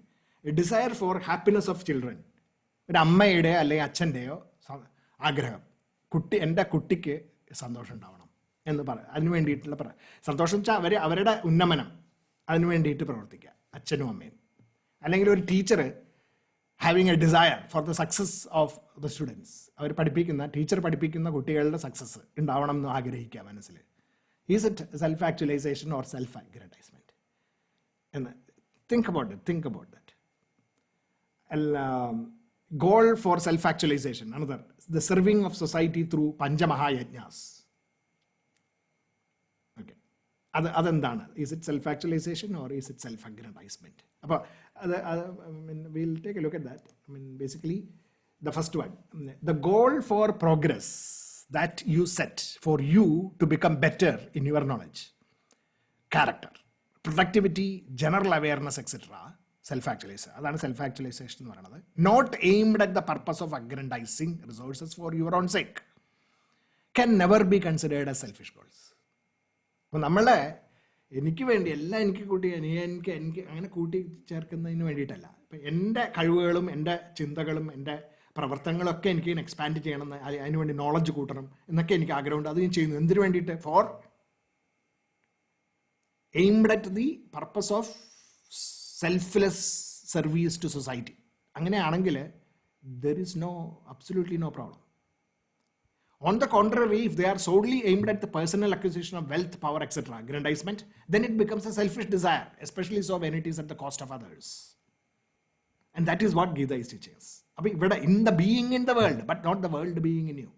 Desire for happiness of children, ഒരു അമ്മയുടെ അല്ലെങ്കിൽ അച്ഛൻ്റെയോ ആഗ്രഹം, എൻ്റെ കുട്ടിക്ക് സന്തോഷം ഉണ്ടാവണം എന്ന് അതിന് വേണ്ടിയിട്ടുള്ള സന്തോഷം വെച്ചാൽ അവരുടെ ഉന്നമനം, അതിന് വേണ്ടിയിട്ട് പ്രവർത്തിക്കുക അച്ഛനും അമ്മയും. അല്ലെങ്കിൽ ഒരു teacher having a desire for the success of the students, teacher പഠിപ്പിക്കുന്ന കുട്ടികളുടെ സക്സസ് ഉണ്ടാവണം എന്ന് ആഗ്രഹിക്കുക മനസ്സിൽ. Is it self actualization or self aggrandizement എന്ന്? Think about that. goal for self-actualization. Another, the serving of society through Pancha-Mahayajnas. Okay. Is it self-actualization or is it self-aggrandizement? We'll take a look at that. Basically, the first one, the goal for progress that you set for you to become better in your knowledge, character, productivity, general awareness, etc. Self-actualization. That's self-actualization. Not aimed at the purpose of aggrandizing resources for your own sake, can never be considered as selfish goals. എനിക്ക് വേണ്ടി എല്ലാം എനിക്ക് കൂട്ടി എനിക്ക് അങ്ങനെ കൂട്ടി ചേർക്കുന്നതിന് വേണ്ടിയിട്ടല്ല. ഇപ്പം എൻ്റെ കഴിവുകളും എൻ്റെ ചിന്തകളും എൻ്റെ പ്രവർത്തനങ്ങളൊക്കെ എനിക്ക് എക്സ്പാൻഡ് ചെയ്യണം, അതിനുവേണ്ടി നോളജ് കൂട്ടണം എന്നൊക്കെ എനിക്ക് ആഗ്രഹമുണ്ട്. അത് ഞാൻ ചെയ്യുന്നു. എന്തിനു വേണ്ടിയിട്ട്? For aimed at the purpose of selfless service to society. അങ്ങനെയാണെങ്കിൽ there is absolutely no problem. On the contrary, if they are solely aimed at the personal acquisition of wealth, power, etc., aggrandizement, then it becomes a selfish desire, especially so when it is at the cost of others. And that is what Gita is teaching us. In the being in the world, but not the world being in you.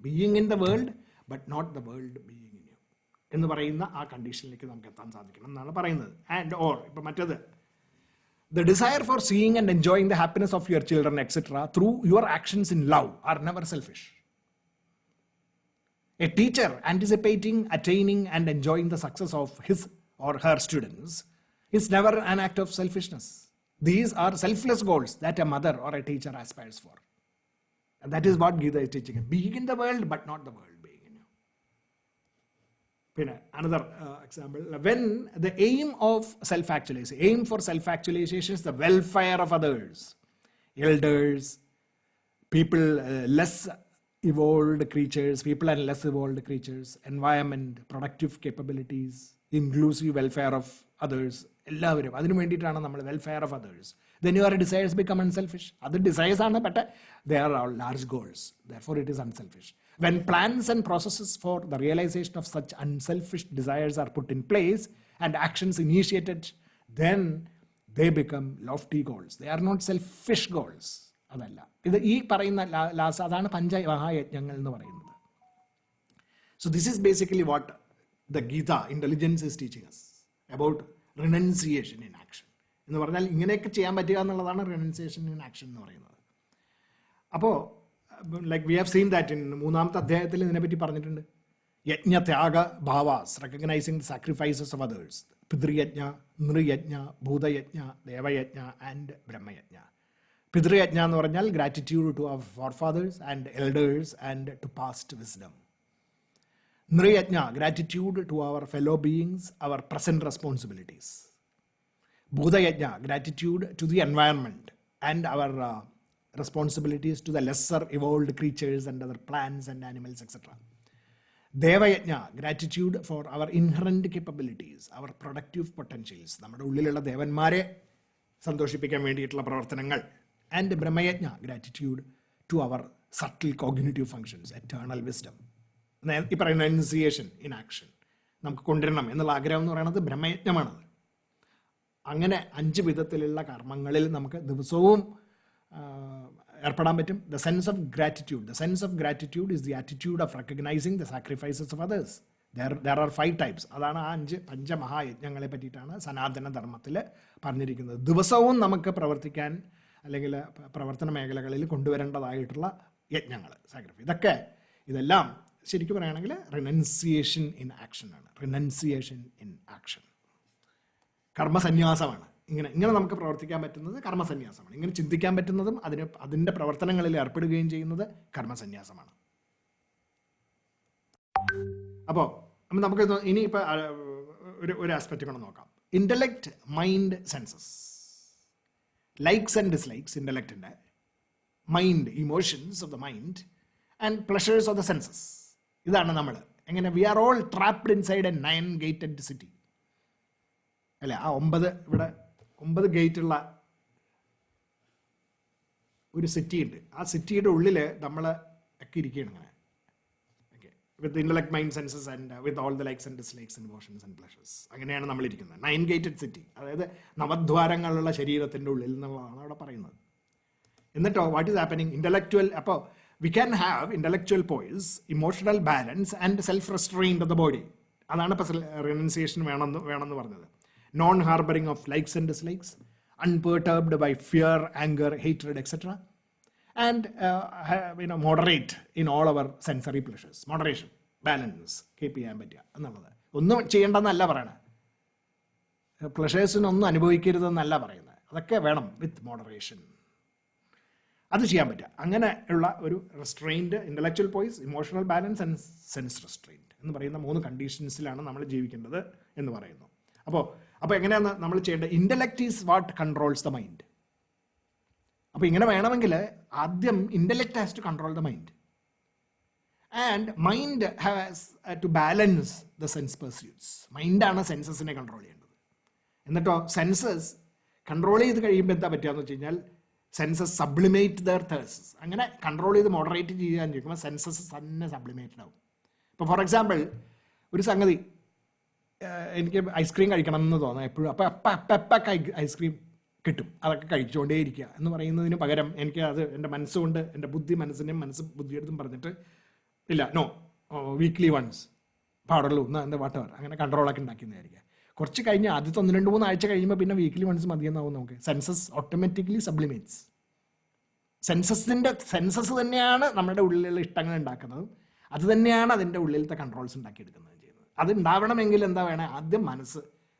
Being in the world, but not the world being in you. എന്ന് പറയുന്ന ആ കണ്ടീഷനിലേക്ക് നമുക്ക് എത്താൻ സാധിക്കണം എന്നാണ് പറയുന്നത്. And or ഇപ്പം മറ്റേത്, the desire for seeing and enjoying the happiness of your children, etc., through your actions in love are never selfish. A teacher anticipating, attaining, and enjoying the success of his or her students is never an act of selfishness. These are selfless goals that a mother or a teacher aspires for. And that is what Gita is teaching. Being in the world, but not the world being in you. Another example, when the aim for self-actualization is the welfare of others, elders, people less evolved creatures, people and less evolved creatures, environment, productive capabilities, inclusive welfare of others, എല്ലാവരും അതിനു വേണ്ടിയിട്ടാണ് നമ്മൾ welfare of others, then your desires become unselfish. Other desires are but they are all large goals, therefore it is unselfish. When plans and processes for the realization of such unselfish desires are put in place and actions initiated, then they become lofty goals. They are not selfish goals. അതല്ല ഇത് ഈ പറയുന്ന അതാണ് പഞ്ചമഹായജ്ഞങ്ങൾ എന്ന് പറയുന്നത്. So this is basically what the Gita-Intelligence is teaching us about renunciation in action. എന്ന് പറഞ്ഞാൽ ഇങ്ങനെയൊക്കെ ചെയ്യാൻ പറ്റുക എന്നുള്ളതാണ് renunciation in action എന്ന് പറയുന്നത്. അപ്പോൾ like we have seen that in 3ാമത്തെ അധ്യായത്തിൽ ഇതിനെപ്പറ്റി പറഞ്ഞിട്ടുണ്ട്. യജ്ഞ ത്യാഗ ഭാവാസ്, recognising the sacrifices of others, പിതൃയജ്ഞ, നൃയജ്ഞ, ഭൂതയജ്ഞ, ദേവയജ്ഞ ആൻഡ് ബ്രഹ്മയജ്ഞ. പിതൃയജ്ഞ എന്ന് പറഞ്ഞാൽ gratitude to our forefathers and elders and to past wisdom. നൃയജ്ഞ, gratitude to our fellow beings, our present responsibilities. ഭൂതയജ്ഞ, gratitude to the environment and our responsibilities to the lesser evolved creatures and other plants and animals, etc. Devayajna, gratitude for our inherent capabilities, our productive potentials, നമ്മുടെ ഉള്ളിലുള്ള ദേവന്മാരെ സന്തോഷിപ്പിക്കാൻ വേണ്ടിയിട്ടുള്ള പ്രവർത്തനങ്ങൾ. And ബ്രഹ്മയജ്ഞ, gratitude to our subtle cognitive functions, eternal wisdom. ഈ പറയുന്ന renunciation in action നമുക്ക് കൊണ്ടുവരണം എന്നുള്ള ആഗ്രഹം എന്ന് പറയുന്നത് ബ്രഹ്മയജ്ഞമാണത്. അങ്ങനെ 5 വിധത്തിലുള്ള കർമ്മങ്ങളിൽ നമുക്ക് ദിവസവും ഏർപ്പെടാൻ പറ്റും. The sense of gratitude is the attitude of recognizing the sacrifices of others. There are 5 types. അതാണ് ആ 5 പഞ്ചമഹായജ്ഞങ്ങളെ പറ്റിയിട്ടാണ് സനാതന ധർമ്മത്തിൽ പറഞ്ഞിരിക്കുന്നത്. ദിവസവും നമുക്ക് പ്രവർത്തിക്കാൻ അല്ലെങ്കിൽ പ്രവർത്തന മേഖലകളിൽ കൊണ്ടുവരേണ്ടതായിട്ടുള്ള യജ്ഞങ്ങൾ, സാക്രിഫൈസ്, ഇതെല്ലാം ശരിക്കും പറയുകയാണെങ്കിൽ റിനൻസിയേഷൻ ഇൻ ആക്ഷൻ ആണ്. Renunciation in action കർമ്മസന്യാസമാണ്. ഇങ്ങനെ നമുക്ക് പ്രവർത്തിക്കാൻ പറ്റുന്നത് കർമ്മസന്യാസമാണ്. ഇങ്ങനെ ചിന്തിക്കാൻ പറ്റുന്നതും അതിൻ്റെ പ്രവർത്തനങ്ങളിൽ ഏർപ്പെടുകയും ചെയ്യുന്നത് കർമ്മസന്യാസമാണ്. അപ്പോൾ നമുക്ക് ഇനി ഇപ്പോൾ ഒരു ആസ്പെക്റ്റ് കൊണ്ട് നോക്കാം. Intellect, mind, senses. Likes and dislikes ഇൻ്റലക്റ്റിൻ്റെ, mind, emotions of the mind and pleasures of the senses. ഇതാണ് നമ്മൾ എങ്ങനെ we are all trapped inside a 9-gated city അല്ലേ. ആ 9 ഗേറ്റുള്ള ഒരു സിറ്റി ഉണ്ട്. ആ സിറ്റിയുടെ ഉള്ളിൽ നമ്മൾ ഒക്കെ ഇരിക്കുകയാണ് ഇങ്ങനെ, okay, with intellect, mind, census and with all the likes and dislikes, emotions and pleasures. അങ്ങനെയാണ് നമ്മൾ ഇരിക്കുന്നത്. 9-gated സിറ്റി, അതായത് നവദ്വാരങ്ങളുള്ള ശരീരത്തിൻ്റെ ഉള്ളിൽ എന്നുള്ളതാണ് അവിടെ പറയുന്നത്. എന്നിട്ടോ വാട്ട് ഈസ് ഹാപ്പനിങ്? ഇന്റലക്ച്വൽ, അപ്പോൾ we can have intellectual Poisson, emotional balance and self restrained of the body. അതാണ് ഇപ്പോൾ റിനൗൺസിയേഷൻ വേണമെന്ന് പറഞ്ഞത്. Non harbouring of likes and dislikes, unperturbed by fear, anger, hatred, etc. And moderate in all our sensory pleasures. Moderation, balance, keep ചെയ്യാൻ പറ്റുക എന്നുള്ളത്. ഒന്നും ചെയ്യേണ്ടെന്നല്ല പറയണത്, പ്ലഷേഴ്സിനൊന്നും അനുഭവിക്കരുതെന്നല്ല പറയുന്നത്. അതൊക്കെ വേണം വിത്ത് മോഡറേഷൻ. അത് ചെയ്യാൻ പറ്റുക. അങ്ങനെ ഉള്ള ഒരു restrained intellectual Poisson, emotional balance and sense restrained എന്ന് പറയുന്ന 3 കണ്ടീഷൻസിലാണ് നമ്മൾ ജീവിക്കേണ്ടത് എന്ന് പറയുന്നു. അപ്പോൾ എങ്ങനെയാണ് നമ്മൾ ചെയ്യേണ്ടത്? Intellect is what controls the mind. അപ്പോൾ ഇങ്ങനെ വേണമെങ്കിൽ ആദ്യം intellect has to control the mind, and mind has to balance the sense pursuits. മൈൻഡാണ് സെൻസസിനെ കൺട്രോൾ ചെയ്യേണ്ടത്. എന്നിട്ടോ സെൻസസ് കൺട്രോൾ ചെയ്ത് കഴിയുമ്പോൾ എന്താ പറ്റുകയെന്ന് വെച്ച് കഴിഞ്ഞാൽ സെൻസസ് സബ്ലിമേറ്റ് ദർ തേഴ്സസ്. അങ്ങനെ കൺട്രോൾ ചെയ്ത് മോഡറേറ്റ് ചെയ്യാൻ ചോദിക്കുമ്പോൾ സെൻസസ് തന്നെ സബ്ലിമേറ്റഡ് ആവും. ഇപ്പോൾ ഫോർ എക്സാമ്പിൾ ഒരു സംഗതി, എനിക്ക് ഐസ്ക്രീം കഴിക്കണം എന്ന് തോന്നാം എപ്പോഴും. അപ്പം ഐസ്ക്രീം കിട്ടും, അതൊക്കെ കഴിച്ചുകൊണ്ടേയിരിക്കുക എന്ന് പറയുന്നതിന് പകരം എനിക്ക് അത് എൻ്റെ മനസ്സുകൊണ്ട്, എൻ്റെ മനസ്സ് ബുദ്ധിയെടുത്തും പറഞ്ഞിട്ട് ഇല്ല, നോ, വീക്ക്ലി വൺസ് പാടുള്ളൂ എന്താ വാട്ടവർ, അങ്ങനെ കൺട്രോളൊക്കെ ഉണ്ടാക്കുന്നതായിരിക്കും. കുറച്ച് കഴിഞ്ഞ് ആദ്യത്തെ 1-2-3 ആഴ്ച കഴിയുമ്പോൾ പിന്നെ വീക്ക്ലി വൺസ് മതിയെന്നാവും നമുക്ക്. Census automatically സബ്ലിമേറ്റ്സ്. സെൻസസ് തന്നെയാണ് നമ്മുടെ ഉള്ളിലുള്ള ഇഷ്ടങ്ങൾ ഉണ്ടാക്കുന്നതും അത് തന്നെയാണ് അതിൻ്റെ ഉള്ളിലത്തെ കൺട്രോൾസ് ഉണ്ടാക്കിയെടുക്കുന്നത് ചെയ്യുന്നത്. അത് ഉണ്ടാവണമെങ്കിൽ എന്താ വേണം? ആദ്യം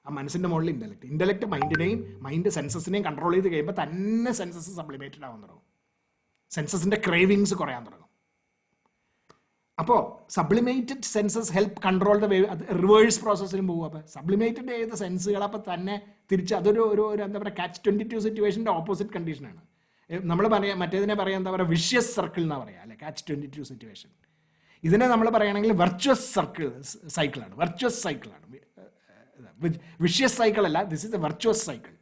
ആ മനസ്സിൻ്റെ മുകളിൽ ഇൻ്റലക്റ്റ് മൈൻഡിനെയും മൈൻഡ് സെൻസസിനെയും കൺട്രോൾ ചെയ്ത് കഴിയുമ്പോൾ തന്നെ സെൻസസ് സബ്ലിമേറ്റഡ് ആവാൻ തുടങ്ങും. സെൻസസിൻ്റെ ക്രേവിങ്സ് കുറയാൻ തുടങ്ങും. അപ്പോൾ sublimated senses help control the wave. അത് റിവേഴ്സ് പ്രോസസ്സിനും പോകും. അപ്പോൾ സബ്ലിമേറ്റഡ് ചെയ്ത സെൻസുകൾ അപ്പോൾ തന്നെ തിരിച്ച് അതൊരു എന്താ പറയുക, catch-22 സിറ്റുവേഷൻ്റെ ഓപ്പോസിറ്റ് കണ്ടീഷനാണ്. നമ്മൾ പറയാം, മറ്റേതിനെ പറയാം എന്താ പറയുക, വിഷ്യസ് സർക്കിൾ എന്നാ പറയുക, അല്ലെ, catch-22 സിറ്റുവേഷൻ. ഇതിനെ നമ്മൾ പറയുകയാണെങ്കിൽ വെർച്വസ് സൈക്കിളാണ്. വിഷ്യസ് സൈക്കിൾ അല്ല, this is a virtuous cycle.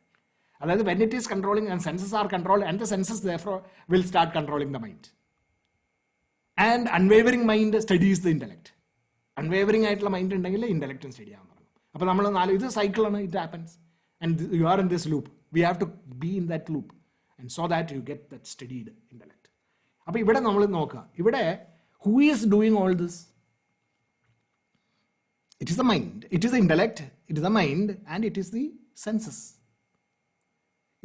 അതായത് when it is controlling and senses are controlled and the senses therefore will start controlling the mind. And unwavering mind studies the intellect. Unwavering ആയിട്ടുള്ള mind ഉണ്ടെങ്കിൽ ഇൻ്റലക്റ്റും steady ആവാൻ തുടങ്ങും. അപ്പോൾ നമ്മൾ ഇത് സൈക്കിളാണ്, it happens and you are in this loop. We have to be in that loop and so that you get that steadied intellect. അപ്പോൾ ഇവിടെ നമ്മൾ നോക്കുക, ഇവിടെ who is doing all this? It is the mind, it is the intellect, it is the mind and it is the senses.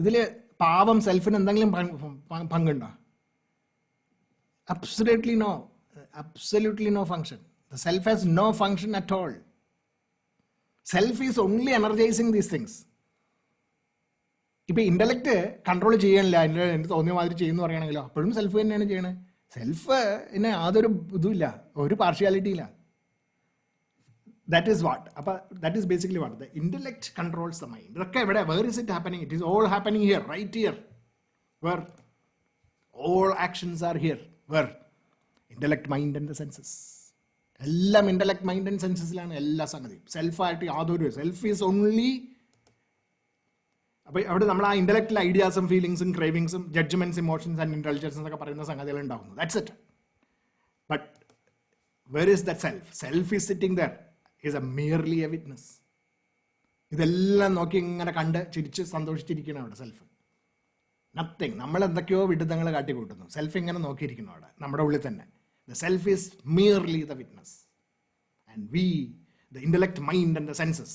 ഇതിൽ പാവം സെൽഫിന് എന്തെങ്കിലും പങ്കുണ്ടോ? Absolutely no function. The self has no function at all. Self is only energizing these things. ഇപ്പം intellect control ചെയ്യാനില്ല, എനിക്ക് തോന്നിയ മാതിരി ചെയ്യുന്നു പറയുകയാണെങ്കിലോ അപ്പോഴും സെൽഫ് തന്നെയാണ് ചെയ്യണത്. സെൽഫിന് യാതൊരു ഇതുമില്ല, ഒരു പാർഷ്യാലിറ്റി ഇല്ല. That is what? That is basically what? The intellect controls the mind. Where is it happening? It is all happening here, right here. Where all actions are here. Where? Intellect, mind and the senses. എല്ലാം intellect mind and സെൻസസിലാണ് എല്ലാ സംഗതിയും. സെൽഫായിട്ട് യാതൊരു, self is only. അപ്പോൾ അവിടെ നമ്മൾ ആ ഇൻ്റലക്റ്റിൽ ഐഡിയാസും ഫീലിങ്സും ക്രേവിങ്സും judgements emotions and intelligence എന്നൊക്കെ പറയുന്ന സംഗതികൾ ഉണ്ടാവുന്നു. That's it. But were is that self? Self is sitting there, is A merely A witness. ഇതെല്ലാം നോക്കി ഇങ്ങനെ കണ്ട് ചിരിച്ച് സന്തോഷിച്ചിരിക്കണം അവിടെ സെൽഫ്. നത്തിങ്. നമ്മൾ എന്തൊക്കെയോ വിഡിതങ്ങൾ കാട്ടിക്കൂട്ടുന്നു, സെൽഫ് ഇങ്ങനെ നോക്കിയിരിക്കുന്നു അവിടെ നമ്മുടെ ഉള്ളിൽ തന്നെ. The self is merely the witness. And we, the intellect, mind and the senses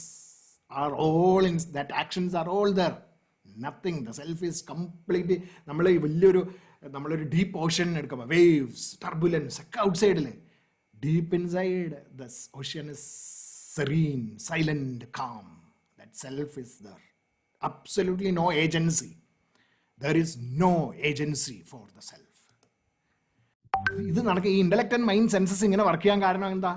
are all in that, actions are all there. Nothing. The self is completely, നമ്മളൊരു ഡീപ്പ് ഓഷൻ എടുക്കുമ്പോൾ waves, turbulence ഒക്കെ ഔട്ട്സൈഡിൽ. Deep inside the ocean is serene, silent, calm. That self is there. Absolutely no agency. There is no agency for the self. ഇത് നടക്കുക. ഈ intellect and mind senses ഇങ്ങനെ work ചെയ്യാൻ കാരണം എന്താ?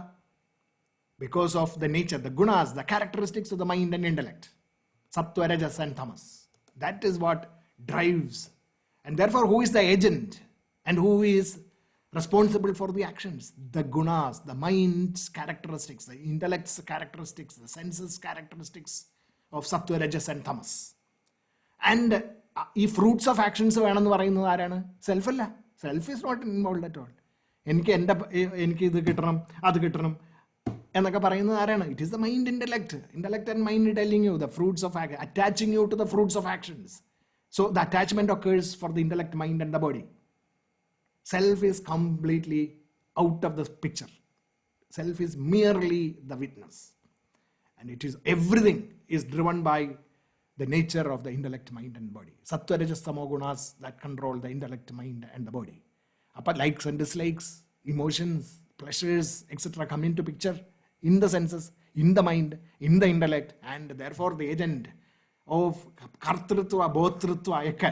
Because of the nature, the ഗുണാസ്, the characteristics of the mind and intellect. സത്വ, രജസ് ആൻഡ് തമസ്. That is what drives. And therefore who is the agent and who is responsible for the actions? The gunas, the mind's characteristics, the intellect's characteristics, the senses characteristics of sattva, rajas and tamas. And ഈ fruits of actions വേണമെന്ന് പറയുന്നത് ആരാണ്? സെൽഫല്ല. Self is not involve at all. എനിക്ക് ഇത് കിട്ടണം, അത് കിട്ടണം എന്നൊക്കെ പറയുന്നത് ആരാണ്? It is the mind, intellect and mind telling you the fruits of action, attaching you to the fruits of actions. So the attachment occurs for the intellect, mind, and the body. Self is completely out of the picture. Self is merely the witness. And it is everything is driven by the nature of the intellect, mind, and body. Sattva, Rajas, Tamo gunas that control the intellect, mind, and the body. Upper likes and dislikes, emotions, pleasures, etc. come into picture in the senses, in the mind, in the intellect, and therefore the agent of kartrutva, bhotrutva, ekka.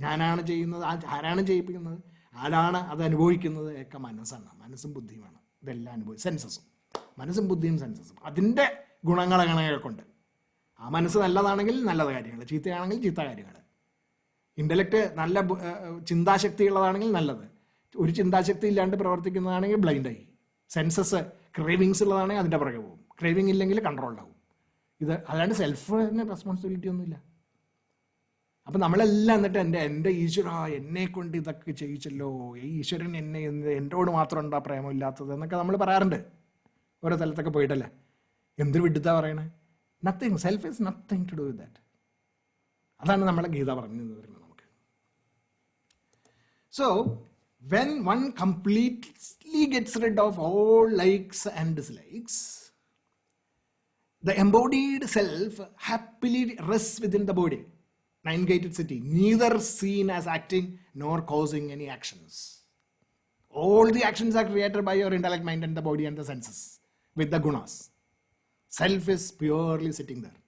ഞാനാണ് ചെയ്യുന്നത്, ആരാണ് ചെയ്യിപ്പിക്കുന്നത്, ആരാണ് അത് അനുഭവിക്കുന്നത് ഒക്കെ മനസ്സാണ്. മനസ്സും ബുദ്ധിയുമാണ് ഇതെല്ലാം സെൻസസും. മനസ്സും ബുദ്ധിയും സെൻസസും അതിൻ്റെ ഗുണങ്ങളെ കൊണ്ട്. ആ മനസ്സ് നല്ലതാണെങ്കിൽ നല്ല കാര്യങ്ങൾ, ചീത്തയാണെങ്കിൽ ചീത്ത കാര്യങ്ങൾ. ഇൻ്റലക്റ്റ് നല്ല ചിന്താശക്തിയുള്ളതാണെങ്കിൽ നല്ലത്, ഒരു ചിന്താശക്തി ഇല്ലാണ്ട് പ്രവർത്തിക്കുന്നതാണെങ്കിൽ ബ്ലൈൻഡായി. സെൻസസ് ക്രേവിങ്സ് ഉള്ളതാണെങ്കിൽ അതിൻ്റെ പുറകെ പോകും, ക്രേവിങ് ഇല്ലെങ്കിൽ കൺട്രോൾഡ് ആവും. ഇത് അല്ലാണ്ട് സെൽഫിന് റെസ്പോൺസിബിലിറ്റി ഒന്നുമില്ല. അപ്പം നമ്മളെല്ലാം എന്നിട്ട് എൻ്റെ ഈശ്വര എന്നെ കൊണ്ട് ഇതൊക്കെ ചെയ്യിച്ചല്ലോ, ഈ ഈശ്വരൻ എന്നോട് മാത്രം ഉണ്ടാ പ്രേമമില്ലാത്തത് എന്നൊക്കെ നമ്മൾ പറയാറുണ്ട് ഓരോ സ്ഥലത്തൊക്കെ പോയിട്ടല്ലേ. എന്തൊരു വിഡിത്താ പറയണേ. Nothing, self is nothing to do with that. അതാണ് നമ്മളെ ഗീത പറഞ്ഞു തരുന്നത് നമുക്ക്. So when one completely gets rid of all likes and dislikes, the embodied self happily rests within the body, nine-gated city, neither seen as acting nor causing any actions. All the actions are created by your intellect, mind, and the body and the senses with the gunas. Self is purely sitting there.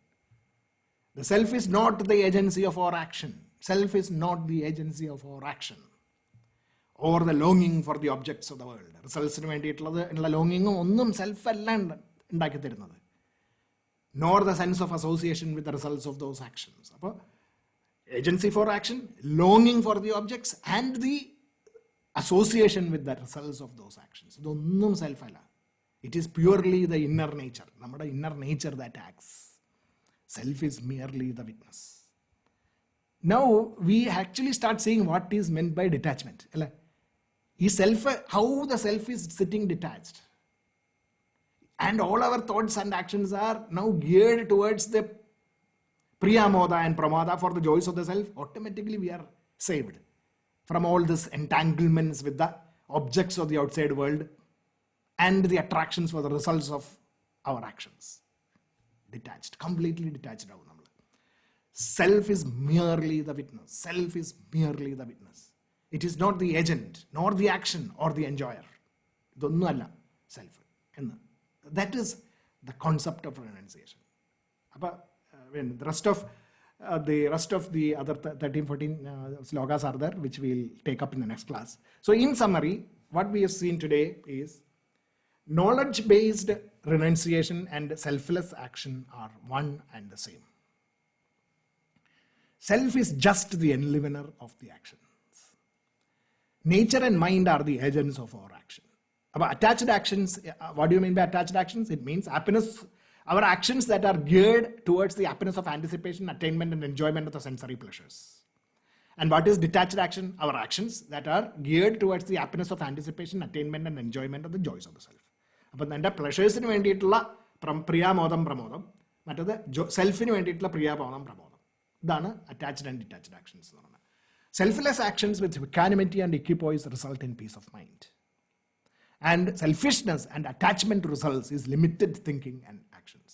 The self is not the agency of our action. Self is not the agency of our action. Or the longing for the objects of the world. റിസൾട്ട്സിന് വേണ്ടിയിട്ടുള്ള ലോങ്ങിങ്ങും ഒന്നും self അല്ല ഉണ്ടാക്കി തരുന്നത്. Nor the sense of association with the results of those actions. അപ്പോൾ agency for action, longing for the objects, and the association with the results of those actions. ഇതൊന്നും self അല്ല. It is purely the inner nature. നമ്മുടെ inner nature that acts. Self is merely the witness. Now we actually start seeing what is meant by detachment. How the self is sitting detached. And all our thoughts and actions are now geared towards the priyamoda and pramada for the joys of the self. Automatically we are saved from all these entanglements with the objects of the outside world and the attractions for the results of our actions. Detached, completely detached. Self is merely the witness. Self is merely the witness. It is not the agent, nor the action, or the enjoyer. ഇതൊന്നും അല്ല self എന്ന്. That is the concept of renunciation. അപ്പോൾ the rest of the other 13-14 slokas are there, which we'll take up in the next class. So in summary, what we have seen today is knowledge-based renunciation and selfless action are one and the same. Self is just the enlivener of the actions. Nature and mind are the agents of our action. About attached actions, what do you mean by attached actions? It means happiness, our actions that are geared towards the happiness of anticipation, attainment, and enjoyment of the sensory pleasures. And what is detached action? Our actions that are geared towards the happiness of anticipation, attainment, and enjoyment of the joys of the self. അപ്പോൾ എൻ്റെ പ്ലഷേഴ്സിന് വേണ്ടിയിട്ടുള്ള പ്രിയാമോദം പ്രമോദം, മറ്റത് സെൽഫിന് വേണ്ടിയിട്ടുള്ള പ്രിയാമോദം പ്രമോദം. ഇതാണ് attached and detached actions എന്ന് പറയുന്നത്. Selfless actions with equanimity and equipoise result in peace of mind. And selfishness and attachment to results is limited thinking and actions.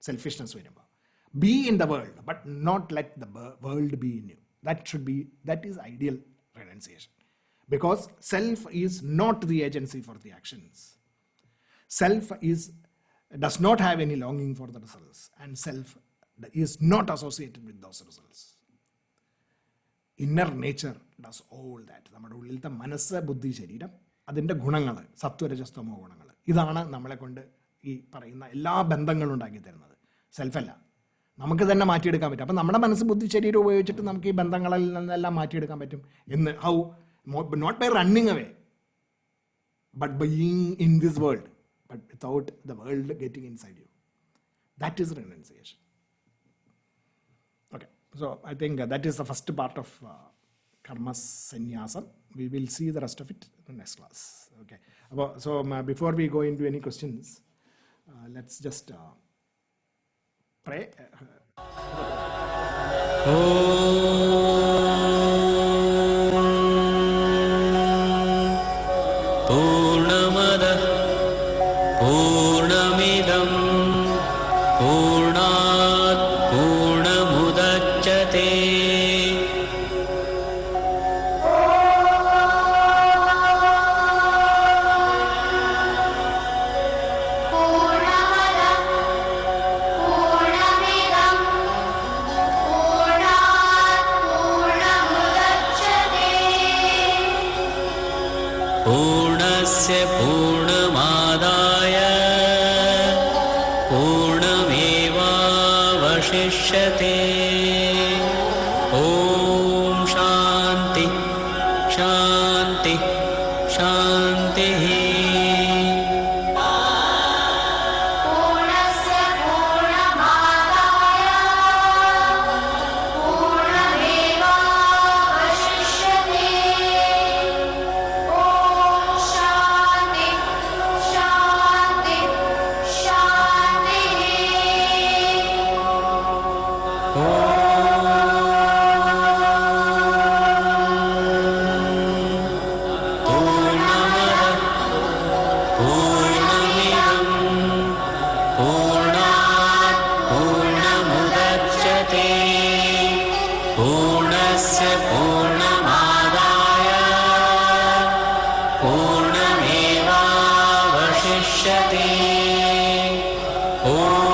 Selfishness വരുമ്പോൾ be in the world, but not let the world be in you. That is ideal renunciation. Because self is not the agency for the actions. Self does not have any longing for the results, and self is not associated with those results. Inner nature does all that. നമ്മുടെ ഉള്ളിലത്തെ മനസ്സ്, ബുദ്ധി, ശരീരം, അതിൻ്റെ ഗുണങ്ങൾ, സത്വരജസ്തമോ ഗുണങ്ങൾ, ഇതാണ് നമ്മളെ കൊണ്ട് ഈ പറയുന്ന എല്ലാ ബന്ധങ്ങളും ഉണ്ടാക്കി തരുന്നത്. സെൽഫല്ല, നമുക്ക് തന്നെ മാറ്റിയെടുക്കാൻ പറ്റും. അപ്പം നമ്മുടെ മനസ്സ്, ബുദ്ധി, ശരീരം ഉപയോഗിച്ചിട്ട് നമുക്ക് ഈ ബന്ധങ്ങളിൽ നിന്നെല്ലാം മാറ്റിയെടുക്കാൻ പറ്റും. എന്ന് how? Not by running away, but being in this world, but without the world getting inside you. That is renunciation. So I think that is the first part of karma sannyasam. We will see the rest of it in the next class. Okay. So before we go into any questions, let's just pray. पूर्णमेवावशिष्यते पूर्णस्य पूर्णमादाय पूर्णमेवावशिष्यते ॐ शान्ति शान्ति शान्तिः पूर्णस्य पूर्णमादाय पूर्णमेवावशिष्यते ॐ